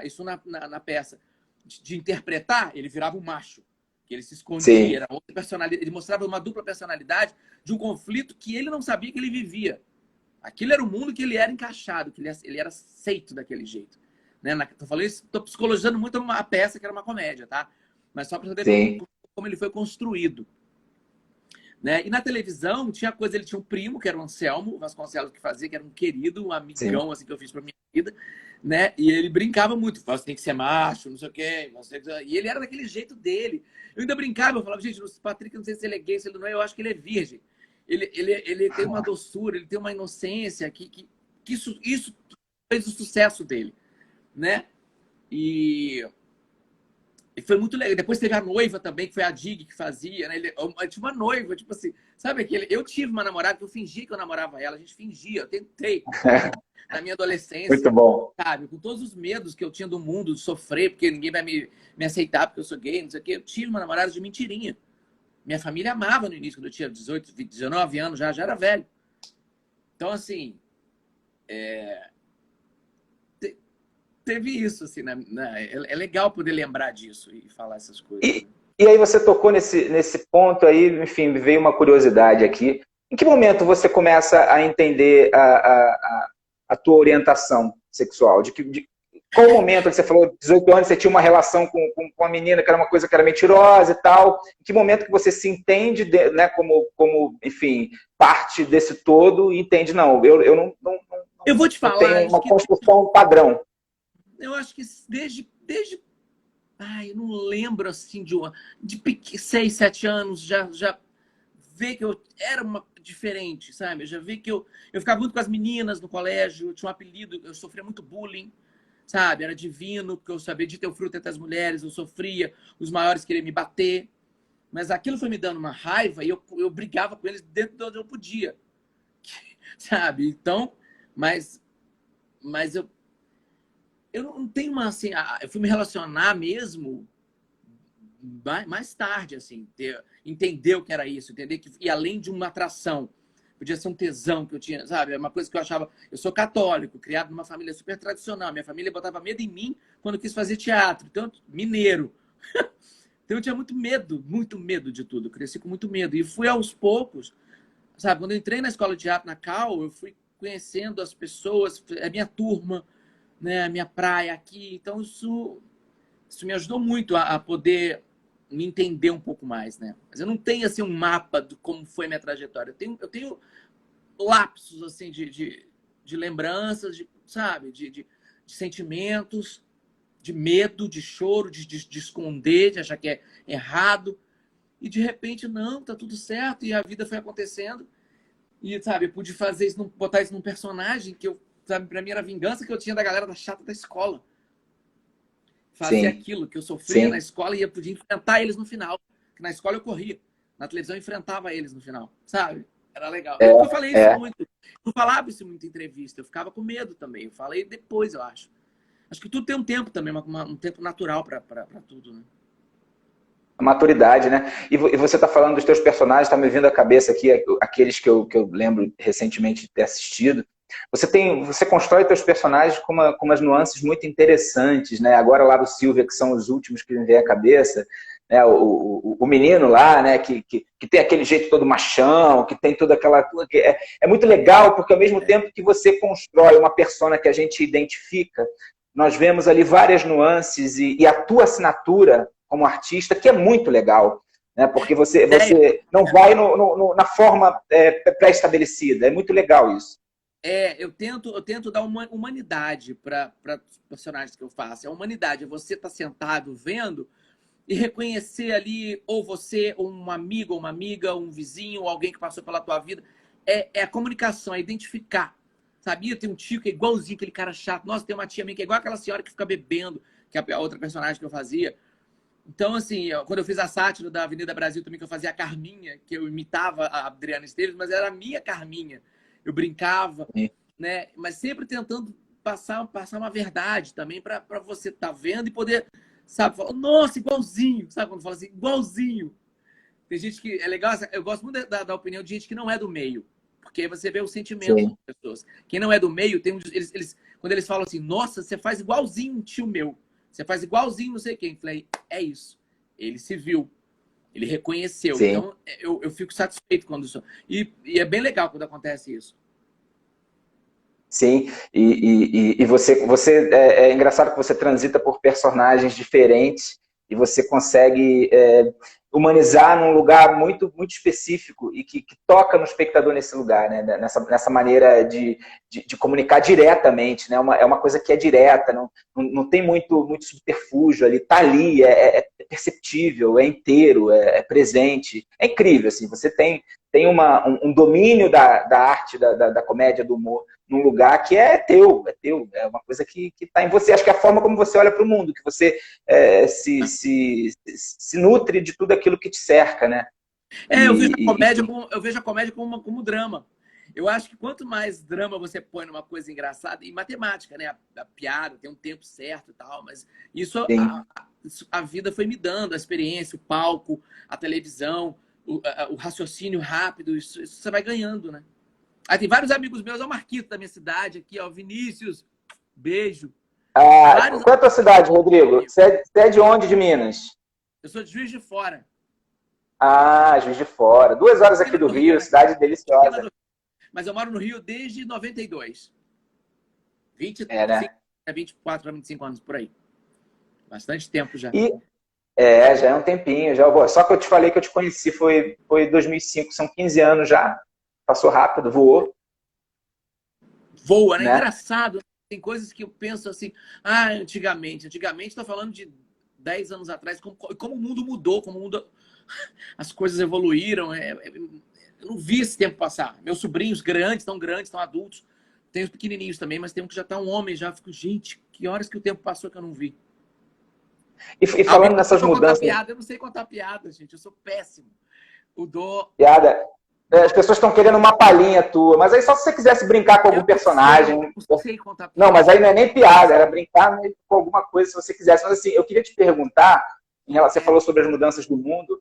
isso na peça, de interpretar, ele virava um macho, que ele se escondia, sim. era outra personalidade, ele mostrava uma dupla personalidade de um conflito que ele não sabia que ele vivia. Aquilo era o mundo que ele era encaixado, que ele era aceito daquele jeito. Né? Tô falando isso, tô psicologizando muito uma peça que era uma comédia, tá? Mas só para saber Sim, como ele foi construído. Né? E na televisão tinha coisa, ele tinha um primo, que era o Anselmo Vasconcelos, que fazia, que era um querido, um sim. amigão assim, que eu fiz pra minha vida, né? E ele brincava muito, você tem que ser macho, não sei o quê. E ele era daquele jeito dele. Eu ainda brincava, eu falava, gente, o Patrick, não sei se ele é gay, se ele não é, eu acho que ele é virgem. Ele tem uma doçura, ele tem uma inocência que isso fez o sucesso dele, né? E foi muito legal. Depois teve a noiva também, que foi a Dig que fazia, né? Eu tinha uma noiva, tipo assim, sabe aquele? Eu tive uma namorada que eu fingia que eu namorava ela, a gente fingia, eu tentei na minha Muito adolescência, bom. sabe? Com todos os medos que eu tinha do mundo, de sofrer, porque ninguém vai me aceitar porque eu sou gay, não sei o quê. Eu tive uma namorada de mentirinha. Minha família amava no início, quando eu tinha 18, 20, 19 anos, já era velho. Então, assim, teve isso, assim, né? É legal poder lembrar disso e falar essas coisas. E aí você tocou nesse ponto aí, enfim, me veio uma curiosidade aqui. Em que momento você começa a entender a tua orientação sexual? Qual momento que você falou, 18 anos, você tinha uma relação com a menina que era uma coisa que era mentirosa e tal? Em que momento que você se entende, né, como, enfim, parte desse todo e entende, não, eu Eu vou te não falar, tenho uma construção padrão. eu acho que desde eu não lembro assim de 6, 7 anos já ver que eu era diferente, sabe? Eu já vi que eu ficava muito com as meninas no colégio, eu tinha um apelido, eu sofria muito bullying, sabe? Era divino, porque eu sabia de ter o fruto entre as mulheres, eu sofria, os maiores queriam me bater, mas aquilo foi me dando uma raiva e eu brigava com eles dentro de onde eu podia, sabe? Então, mas eu não tenho uma assim, eu fui me relacionar mesmo mais tarde, assim, entender o que era isso, entender que e além de uma atração, podia ser um tesão que eu tinha, sabe? É uma coisa que eu achava. Eu sou católico, criado numa família super tradicional. Minha família botava medo em mim quando eu quis fazer teatro, então mineiro. Então eu tinha muito medo de tudo. Eu cresci com muito medo e fui aos poucos, sabe? Quando eu entrei na escola de teatro na Cal, eu fui conhecendo as pessoas, a minha turma, né? A minha praia aqui. Então isso me ajudou muito a poder me entender um pouco mais, né? Mas eu não tenho assim um mapa de como foi a minha trajetória. Eu tenho lapsos assim de lembranças, sabe, de sentimentos, de medo, de choro, de esconder, de achar que é errado. E de repente, não, tá tudo certo, e a vida foi acontecendo. E, sabe, eu pude fazer isso, botar isso num personagem que eu, sabe, pra mim era a vingança que eu tinha da galera da chata da escola. Fazer Sim, aquilo que eu sofria na sim. escola e eu podia enfrentar eles no final. Que na escola eu corria, na televisão eu enfrentava eles no final, sabe? Era legal. É, Eu falei isso é. muito. Eu não falava isso muito em entrevista, eu ficava com medo também. Eu falei depois, eu acho. Acho que tudo tem um tempo também, um tempo natural para tudo, né? A maturidade, né? E você está falando dos teus personagens, está me vindo à cabeça aqui aqueles que eu lembro recentemente de ter assistido. Você constrói teus personagens com umas nuances muito interessantes, né? Agora lá do Silvia, que são os últimos que me vem à cabeça, né? O menino lá, né? Que tem aquele jeito todo machão, que tem toda aquela... É muito legal, porque ao mesmo tempo que você constrói uma persona que a gente identifica, nós vemos ali várias nuances e a tua assinatura como artista, que é muito legal, né? Porque você não vai na forma pré-estabelecida. É muito legal isso. Eu tento dar uma humanidade para os personagens que eu faço. É a humanidade, é você estar sentado vendo e reconhecer ali ou você, ou um amigo, ou uma amiga, ou um vizinho, ou alguém que passou pela tua vida. É a comunicação, é identificar. Sabia? Tem um tio que é igualzinho aquele cara chato. Nossa, tem uma tia minha que é igual aquela senhora que fica bebendo, que é a outra personagem que eu fazia. Então, assim, quando eu fiz a sátira da Avenida Brasil também, que eu fazia a Carminha, que eu imitava a Adriana Esteves, mas era a minha Carminha. Eu brincava, né? Mas sempre tentando passar uma verdade também para você estar vendo e poder, sabe, falar, nossa, igualzinho, sabe quando fala assim, igualzinho. Tem gente que é legal, eu gosto muito da opinião de gente que não é do meio, porque aí você vê o sentimento Sim. das pessoas. Quem não é do meio, quando eles falam assim, nossa, você faz igualzinho um tio meu, você faz igualzinho não sei quem. Eu falei, é isso. Ele se viu, ele reconheceu. Sim. Então, eu fico satisfeito quando isso. E é bem legal quando acontece isso. Sim, e você é engraçado que você transita por personagens diferentes e você consegue humanizar num lugar muito específico e que toca no espectador nesse lugar, né? Nessa maneira de comunicar diretamente, né? É uma coisa que é direta, não tem muito subterfúgio ali, tá ali, é perceptível, é inteiro, é presente, é incrível, assim, você tem um domínio da arte, da comédia, do humor, num lugar que é teu, é uma coisa que está em você. Acho que é a forma como você olha para o mundo, que você se nutre de tudo aquilo que te cerca, né? Eu vejo a comédia como drama. Eu acho que quanto mais drama você põe numa coisa engraçada, e matemática, né? A piada tem um tempo certo e tal, mas isso a vida foi me dando, a experiência, o palco, a televisão, o raciocínio rápido, isso você vai ganhando, né? Aí tem vários amigos meus, é o Marquito da minha cidade aqui, ó, o Vinícius, beijo. Ah, Vários qual é a tua cidade, Rodrigo? Você é de onde, de Minas? Eu sou de Juiz de Fora. Ah, Juiz de Fora. 2 horas aqui Esquina do do Rio, Rio, né? cidade Esquina deliciosa. do... Mas eu moro no Rio desde 92. É, 25, né? 24 a 25 anos, por aí. Bastante tempo já. E já é um tempinho. Só que eu te falei que eu te conheci foi 2005, são 15 anos já. Passou rápido, voou, Voa, né? né? Engraçado. Tem coisas que eu penso assim, ah, antigamente. Antigamente, estou falando de 10 anos atrás, como o mundo mudou, como o mundo... as coisas evoluíram. Eu não vi esse tempo passar. Meus sobrinhos grandes, estão adultos. Tem os pequenininhos também, mas tem um que já está um homem. Já fico, gente, que horas que o tempo passou que eu não vi. E Alguém falando nessas começou a contar mudanças, piada. Eu não sei contar piada, gente. Eu sou péssimo. O do... piada, as pessoas estão querendo uma palhinha tua, mas aí só se você quisesse brincar com algum personagem. Eu sei contar Não, piada. mas aí não é nem piada, era brincar com alguma coisa se você quisesse. Mas assim, eu queria te perguntar, você falou sobre as mudanças do mundo,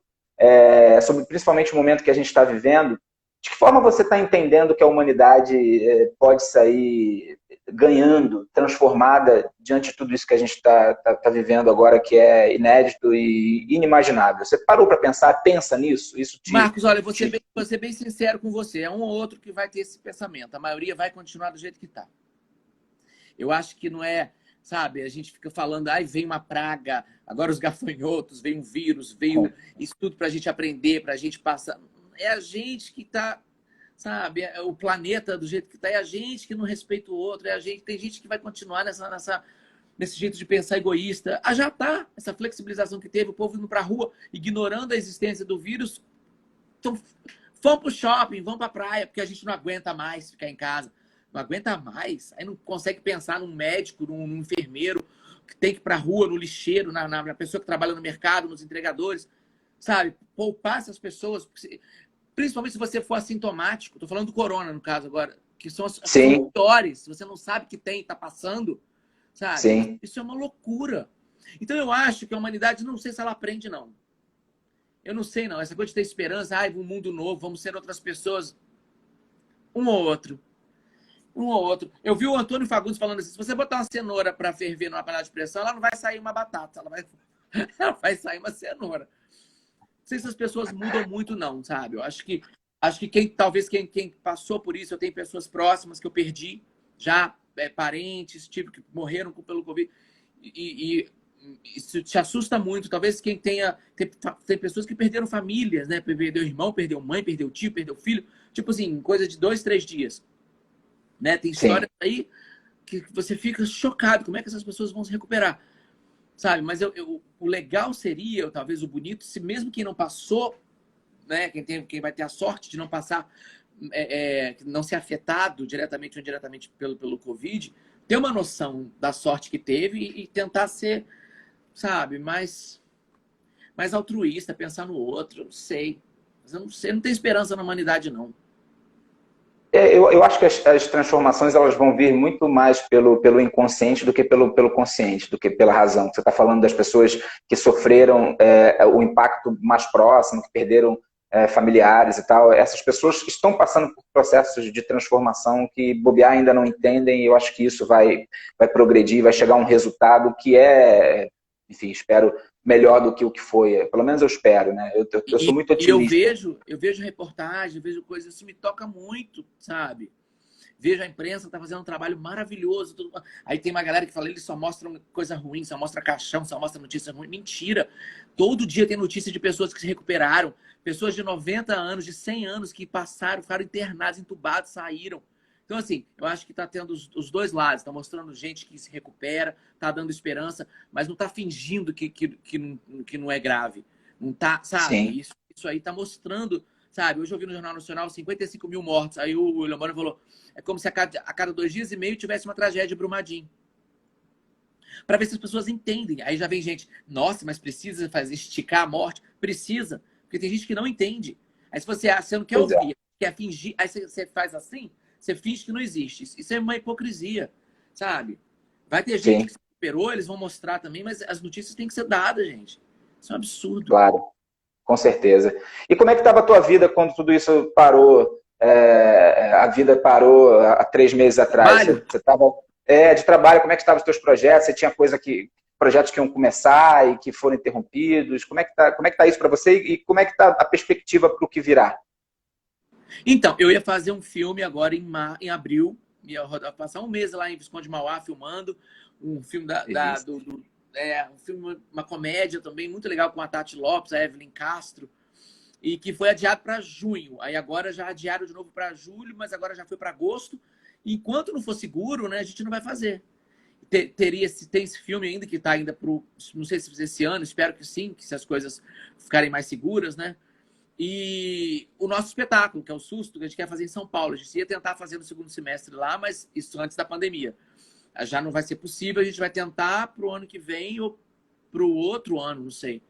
sobre principalmente o momento que a gente está vivendo, de que forma você está entendendo que a humanidade pode sair ganhando, transformada diante de tudo isso que a gente está vivendo agora, que é inédito e inimaginável? Você parou para pensar, pensa nisso? Marcos, olha, vou ser bem sincero com você. É um ou outro que vai ter esse pensamento. A maioria vai continuar do jeito que está. Eu acho que não é, sabe, a gente fica falando, ai, vem uma praga, agora os gafanhotos, veio um vírus, veio isso tudo para a gente aprender, para a gente passar. É a gente que está, sabe, o planeta do jeito que está, é a gente que não respeita o outro, é a gente, tem gente que vai continuar nesse jeito de pensar egoísta. Ah, já tá, essa flexibilização que teve, o povo indo para a rua, ignorando a existência do vírus. Então, vão para o shopping, vão para a praia, porque a gente não aguenta mais ficar em casa. Não aguenta mais. Aí não consegue pensar num médico, num enfermeiro, que tem que ir para a rua, no lixeiro, na pessoa que trabalha no mercado, nos entregadores. Sabe? Poupar essas pessoas. Principalmente se você for assintomático. Estou falando do corona, no caso agora. Que são as que são piores. Se você não sabe que tem, está passando. Sabe? Sim. Isso é uma loucura. Então eu acho que a humanidade, não sei se ela aprende, não. Eu não sei, não. Essa coisa de ter esperança, um mundo novo, vamos ser outras pessoas. Um ou outro. Um ou outro. Eu vi o Antônio Fagundes falando assim, se você botar uma cenoura para ferver numa panela de pressão, ela não vai sair uma batata, ela vai sair uma cenoura. Não sei se as pessoas mudam muito, não, sabe? Eu acho que talvez quem passou por isso, eu tenho pessoas próximas que eu perdi, já parentes, tipo, que morreram pelo Covid. Isso te assusta muito. Talvez quem tem pessoas que perderam famílias, né? Perdeu irmão, perdeu mãe, perdeu tio, perdeu filho. Tipo assim, coisa de 2, 3 dias. Né? Tem histórias aí que você fica chocado. Como é que essas pessoas vão se recuperar? Sabe? Mas o legal seria, ou talvez o bonito, se mesmo quem não passou, né? Quem vai ter a sorte de não passar, não ser afetado diretamente ou indiretamente pelo Covid, ter uma noção da sorte que teve e tentar ser, sabe, mais altruísta, pensar no outro. Eu não sei. Mas eu não sei, não tenho esperança na humanidade, não. Eu acho que as transformações elas vão vir muito mais pelo inconsciente do que pelo consciente, do que pela razão. Você está falando das pessoas que sofreram o impacto mais próximo, que perderam familiares e tal. Essas pessoas estão passando por processos de transformação que bobear ainda não entendem, e eu acho que isso vai progredir, vai chegar a um resultado que enfim, espero melhor do que o que foi. Pelo menos eu espero, né? Eu sou muito otimista. Eu vejo reportagem, eu vejo coisas, isso me toca muito, sabe? Vejo a imprensa tá fazendo um trabalho maravilhoso. Aí tem uma galera que fala, eles só mostram coisa ruim, só mostra caixão, só mostra notícia ruim. Mentira! Todo dia tem notícia de pessoas que se recuperaram, pessoas de 90 anos, de 100 anos que passaram, ficaram internados, entubados, saíram. Então, assim, eu acho que está tendo os dois lados. Está mostrando gente que se recupera, está dando esperança, mas não está fingindo que não é grave. Não tá, sabe? Isso aí está mostrando, sabe? Hoje eu vi no Jornal Nacional 55 mil mortos. Aí o William Bonner falou, é como se a cada 2 dias e meio tivesse uma tragédia em Brumadinho. Para ver se as pessoas entendem. Aí já vem gente, nossa, mas precisa esticar a morte? Precisa, porque tem gente que não entende. Aí se você não quer ouvir, quer fingir, aí você faz assim, você finge que não existe. Isso é uma hipocrisia, sabe? Vai ter gente que se recuperou, eles vão mostrar também, mas as notícias têm que ser dadas, gente. Isso é um absurdo. Claro, com certeza. E como é que estava a tua vida quando tudo isso parou? A vida parou há 3 meses atrás. Você estava de trabalho, como é que estavam os teus projetos? Você tinha projetos que iam começar e que foram interrompidos? Como é que tá isso para você e como é que tá a perspectiva para o que virá? Então, eu ia fazer um filme agora em abril, ia passar um mês lá em Visconde Mauá filmando, um filme um filme, uma comédia também muito legal com a Tati Lopes, a Evelyn Castro, e que foi adiado para junho. Aí agora já adiaram de novo para julho, mas agora já foi para agosto. Enquanto não for seguro, né, a gente não vai fazer. Tem esse filme ainda que está ainda pro, não sei se esse ano, espero que sim, que se as coisas ficarem mais seguras, né? E o nosso espetáculo, que é o Susto, que a gente quer fazer em São Paulo. A gente ia tentar fazer no segundo semestre lá, mas isso antes da pandemia. Já não vai ser possível, a gente vai tentar para o ano que vem ou para o outro ano, não sei,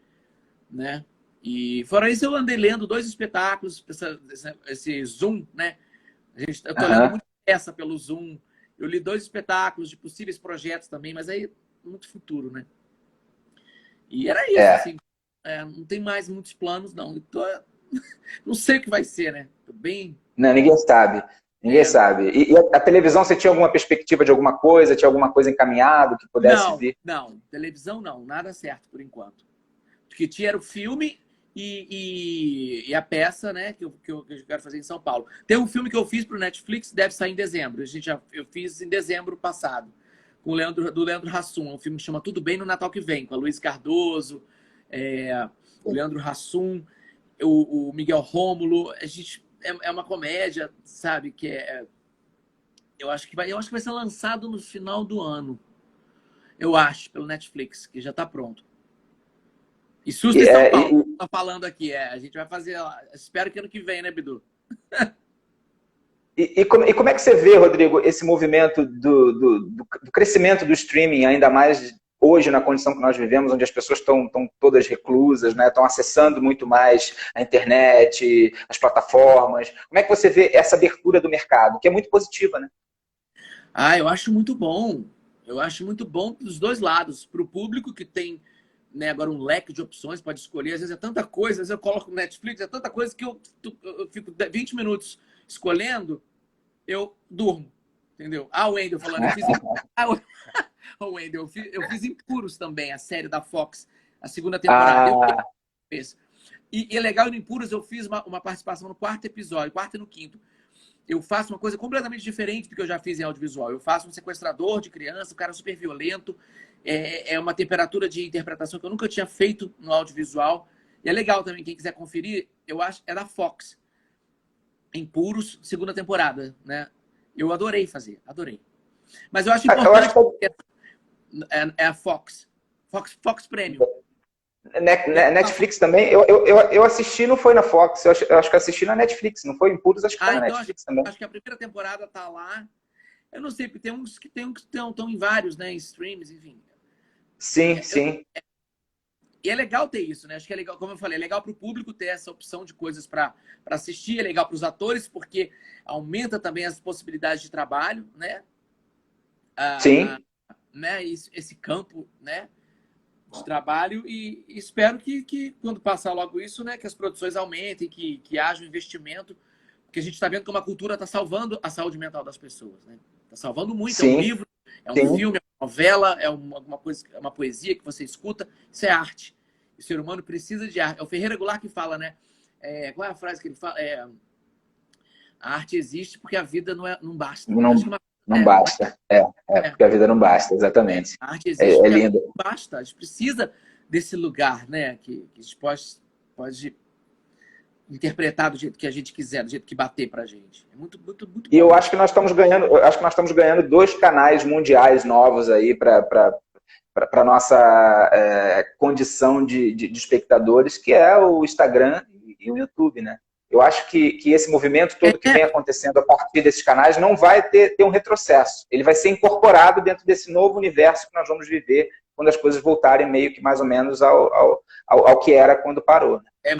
né? E fora isso, eu andei lendo 2 espetáculos, esse Zoom, né? Eu tô lendo muito peça pelo Zoom. Eu li 2 espetáculos de possíveis projetos também, mas aí muito futuro, né? E era isso, assim. Não tem mais muitos planos, não. Não sei o que vai ser, né? Tô bem... Não, ninguém sabe. Ninguém sabe. E a televisão, você tinha alguma perspectiva de alguma coisa? Tinha alguma coisa encaminhado que pudesse vir? Não. Televisão não. Nada certo, por enquanto. O que tinha era o filme e a peça, né? Que eu quero fazer em São Paulo. Tem um filme que eu fiz para o Netflix, deve sair em dezembro. Eu fiz em dezembro passado, com do Leandro Hassum. Um filme que chama Tudo Bem no Natal que Vem, com a Luiz Cardoso, o Leandro Hassum, o Miguel Rômulo. É uma comédia, sabe? Eu acho que vai ser lançado no final do ano. Eu acho, pelo Netflix, que já está pronto. E Susto em São Paulo, tá falando aqui. A gente vai fazer, espero que ano que vem, né, Bidu? E como é que você vê, Rodrigo, esse movimento do crescimento do streaming, ainda mais hoje na condição que nós vivemos, onde as pessoas estão todas reclusas, né? Estão acessando muito mais a internet, as plataformas. Como é que você vê essa abertura do mercado, que é muito positiva, né? Eu acho muito bom. Eu acho muito bom dos dois lados. Para o público que tem, né, agora um leque de opções, pode escolher. Às vezes é tanta coisa, às vezes eu coloco no Netflix, é tanta coisa que eu fico 20 minutos escolhendo, eu durmo. Entendeu? O Wendel falando, eu fiz o Wendel, eu fiz Impuros também, a série da Fox, a segunda temporada. E é legal, no Impuros eu fiz uma participação no 4º episódio, 4º e no 5º. Eu faço uma coisa completamente diferente do que eu já fiz em audiovisual. Eu faço um sequestrador de criança, um cara super violento. É uma temperatura de interpretação que eu nunca tinha feito no audiovisual. E é legal também, quem quiser conferir, eu acho, é da Fox. Impuros, segunda temporada, né? Eu adorei fazer, adorei. Mas eu acho importante é a Fox. Fox Premium. Netflix também. Eu assisti, não foi na Fox. Eu acho que assisti na Netflix, não foi? Impuros, acho que foi na Netflix também. Acho que a primeira temporada tá lá. Eu não sei, porque tem uns que estão em vários, né? Em streams, enfim. Sim. E é legal ter isso, né? Acho que é legal, como eu falei, é legal para o público ter essa opção de coisas para assistir, é legal para os atores, porque aumenta também as possibilidades de trabalho, né? Sim. Né? Esse campo, né, de trabalho, e espero que quando passar logo isso, né, que as produções aumentem, que haja um investimento, porque a gente está vendo que uma cultura está salvando a saúde mental das pessoas, né? Está salvando muito. Sim. É um livro, é um filme, é uma novela, é uma coisa, é uma poesia que você escuta, isso é arte. O ser humano precisa de arte. É o Ferreira Goulart que fala, né? Qual é a frase que ele fala? A arte existe porque a vida não basta. Não basta. Porque a vida não basta, exatamente. A arte existe porque lindo. a vida não basta. A gente precisa desse lugar, né? Que a gente pode interpretar do jeito que a gente quiser, do jeito que bater pra gente. É muito bom. E eu acho que nós estamos ganhando 2 canais mundiais novos aí para nossa condição de espectadores, que é o Instagram e o YouTube, né? Eu acho que esse movimento todo que vem acontecendo a partir desses canais não vai ter um retrocesso. Ele vai ser incorporado dentro desse novo universo que nós vamos viver quando as coisas voltarem meio que mais ou menos ao que era quando parou. Né?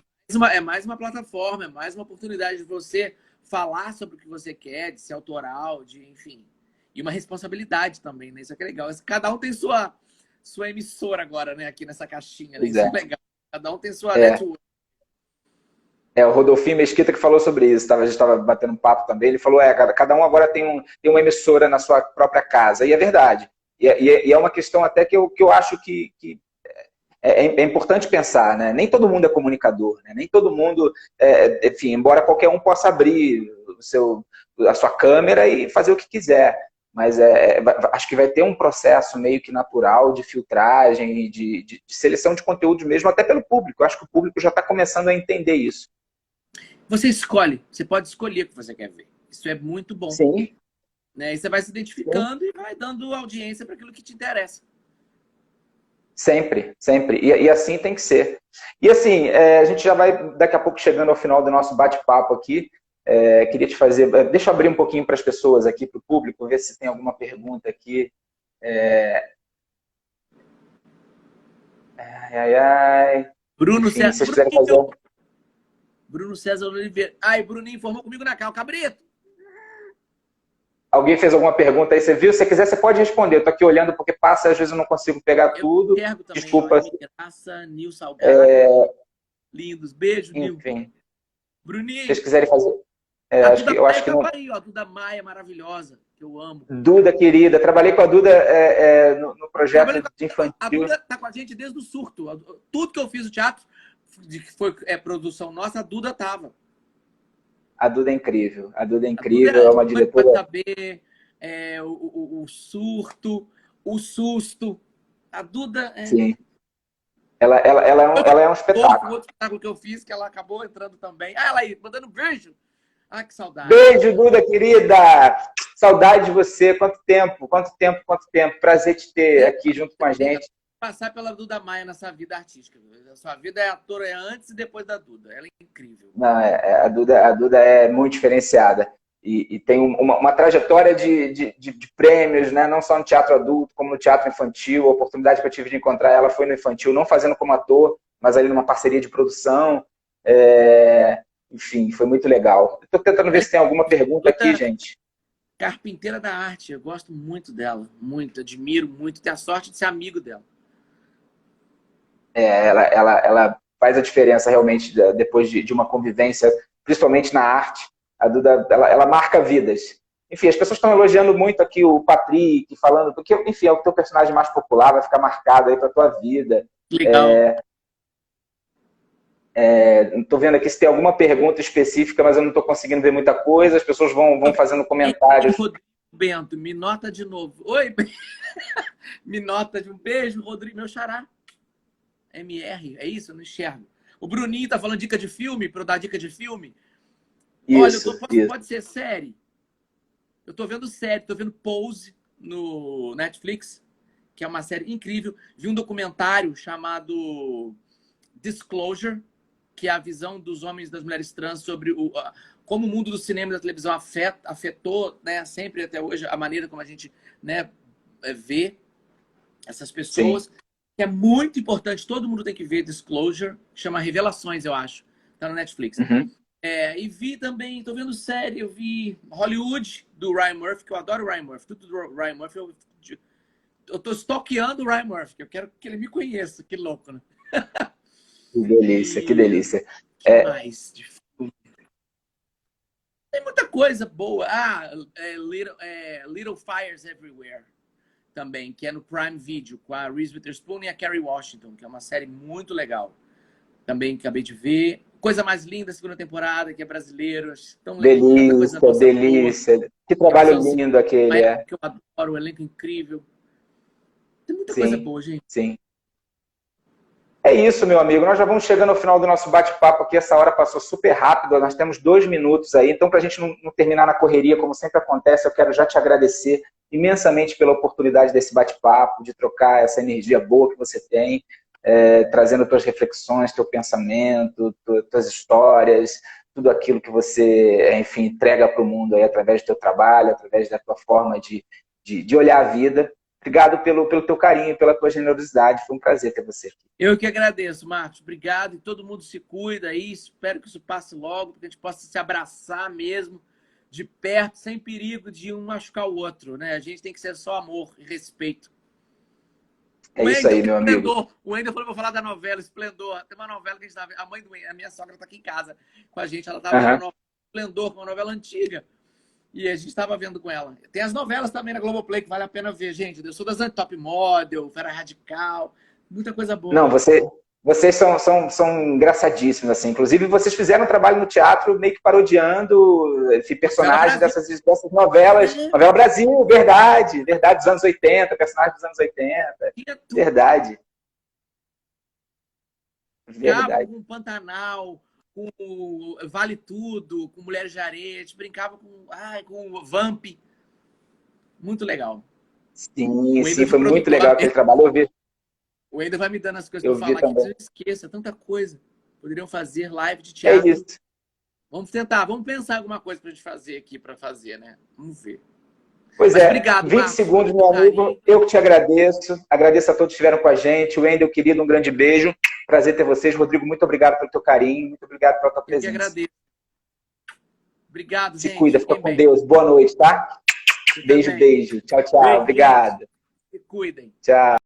É mais uma plataforma, é mais uma oportunidade de você falar sobre o que você quer, de ser autoral, enfim. E uma responsabilidade também, né? Isso é que é legal. Cada um tem sua emissora agora, né? Aqui nessa caixinha, né? Isso é legal. Cada um tem sua network. O Rodolfinho Mesquita que falou sobre isso, a gente estava batendo um papo também, ele falou, cada um agora tem uma emissora na sua própria casa, e é verdade. E é uma questão até que eu acho que é importante pensar, né? Nem todo mundo é comunicador, né? Nem todo mundo, enfim, embora qualquer um possa abrir a sua câmera e fazer o que quiser, mas acho que vai ter um processo meio que natural de filtragem e de seleção de conteúdo mesmo, até pelo público. Eu acho que o público já está começando a entender isso. Você escolhe, você pode escolher o que você quer ver. Isso é muito bom. Sim. Né? E você vai se Sim. identificando e vai dando audiência para aquilo que te interessa. Sempre, sempre. E assim tem que ser. E assim, a gente já vai daqui a pouco chegando ao final do nosso bate-papo aqui. Queria te fazer. Deixa eu abrir um pouquinho para as pessoas aqui, para o público, ver se tem alguma pergunta aqui. Ai, ai, ai. Bruno Enfim, se César. vocês quiserem fazer. Bruno César Oliveira. Ai, Bruninho informou comigo na cal. Cabrito! Alguém fez alguma pergunta aí, você viu? Se você quiser, você pode responder. Eu estou aqui olhando porque passa, às vezes eu não consigo pegar Eu tudo. enxergo também. Desculpa. Graça, Nil Salgado. Lindos. Beijo, Nil. Enfim, se Bruninho. vocês quiserem fazer. A Acho Duda que, eu Maia acho que não. tava aí, ó. A Duda Maia maravilhosa, que eu amo. Duda, querida, trabalhei com a Duda no projeto de A infantil. Duda tá com a gente desde o surto. Tudo que eu fiz no teatro, que foi produção nossa, a Duda tava. A Duda é incrível. A Duda é A Duda incrível, é uma foi pra diretora. saber o surto, o susto. A Duda Sim. Ela é um espetáculo. outro espetáculo que eu fiz, que ela acabou entrando também. Ah, ela aí, mandando beijo. Ah, que saudade. Beijo, Duda, querida. Saudade de você. Quanto tempo, quanto tempo, quanto tempo. Prazer te ter aqui junto com a gente. Passar pela Duda Maia nessa vida artística. A sua vida é atora, é antes e depois da Duda. Ela é incrível. Não, a Duda é muito diferenciada. E tem uma trajetória de prêmios, né? Não só no teatro adulto, como no teatro infantil. A oportunidade que eu tive de encontrar ela foi no infantil, não fazendo como ator, mas ali numa parceria de produção. Enfim, foi muito legal. Estou tentando ver se tem alguma pergunta aqui, gente. Carpinteira da arte, eu gosto muito dela, muito, admiro muito, tenho a sorte de ser amigo dela. Ela faz a diferença realmente depois de uma convivência, principalmente na arte. A Duda, ela marca vidas. Enfim, as pessoas estão elogiando muito aqui o Patrick, falando, porque, enfim, é o teu personagem mais popular, vai ficar marcado aí para tua vida. Legal. Estou vendo aqui se tem alguma pergunta específica, mas eu não estou conseguindo ver muita coisa. As pessoas vão fazendo comentários. Rodrigo Bento, me nota de novo. Oi, me nota de um beijo, Rodrigo, meu xará. MR, é isso? Eu não enxergo. O Bruninho tá falando dica de filme, para eu dar dica de filme. Isso, olha, pode ser série. Eu tô vendo série, tô vendo Pose no Netflix, que é uma série incrível. Vi um documentário chamado Disclosure, que é a visão dos homens e das mulheres trans sobre como o mundo do cinema e da televisão afetou, né, sempre até hoje a maneira como a gente, né, vê essas pessoas. Sim. Que é muito importante, todo mundo tem que ver Disclosure, chama Revelações, eu acho. Tá no Netflix. Uhum. E vi também, tô vendo série, eu vi Hollywood, do Ryan Murphy, que eu adoro o Ryan Murphy. Tudo do Ryan Murphy, eu tô stalkeando o Ryan Murphy, que eu quero que ele me conheça, que louco, né? Que delícia, que delícia. Que mais? Tem muita coisa boa. Little Fires Everywhere, também, que é no Prime Video, com a Reese Witherspoon e a Kerry Washington, que é uma série muito legal. Também acabei de ver. Coisa Mais Linda, segunda temporada, que é brasileiro. Tão legal. Delícia, delícia. Boa. Que trabalho lindo aquele, que eu adoro, o elenco incrível. Tem muita coisa boa, gente. Sim. É isso, meu amigo. Nós já vamos chegando ao final do nosso bate-papo aqui. Essa hora passou super rápido. Nós temos 2 minutos aí. Então, para a gente não terminar na correria, como sempre acontece, eu quero já te agradecer imensamente pela oportunidade desse bate-papo, de trocar essa energia boa que você tem, trazendo tuas reflexões, teu pensamento, tuas histórias, tudo aquilo que você, enfim, entrega para o mundo aí através do teu trabalho, através da tua forma de olhar a vida. Obrigado pelo teu carinho, pela tua generosidade. Foi um prazer ter você aqui. Eu que agradeço, Marcos. Obrigado. E todo mundo se cuida aí. Espero que isso passe logo, que a gente possa se abraçar mesmo, de perto, sem perigo de um machucar o outro, né? A gente tem que ser só amor e respeito. É isso aí, meu amigo. Esplendor. O Wendel falou pra falar da novela Esplendor. Tem uma novela que a gente tá vendo. A mãe do Wendel, a minha sogra tá aqui em casa com a gente. Ela tá vendo a novela Esplendor, uma novela antiga. E a gente estava vendo com ela. Tem as novelas também na Globoplay que vale a pena ver, gente. Eu sou das Top Model, Fera Radical, muita coisa boa. Não, vocês são engraçadíssimos, assim. Inclusive, vocês fizeram um trabalho no teatro meio que parodiando esse personagem dessas novelas. Novela Brasil, verdade. Verdade, dos anos 80, personagem dos anos 80. Verdade. Brincava com Pantanal, com Vale Tudo, com Mulheres de Areia, a gente brincava com o Vamp. Muito legal. Sim, foi muito legal aquele trabalho. Eu vi. O Wendel vai me dando as coisas para falar aqui, eu esqueça tanta coisa. Poderiam fazer live de É teatro. isso. Vamos tentar, vamos pensar alguma coisa para a gente fazer aqui, para fazer, né? Vamos ver. Pois é, obrigado, 20 Marcos, segundos, meu amigo. Eu que te agradeço. Agradeço a todos que estiveram com a gente. Wendel, querido, um grande beijo. Prazer ter vocês. Rodrigo, muito obrigado pelo teu carinho. Muito obrigado pela tua presença. Eu que agradeço. Obrigado, gente. Se cuida, fica com Deus. Boa noite, tá? Beijo, beijo. Tchau, tchau. Obrigado. Se cuidem. Tchau.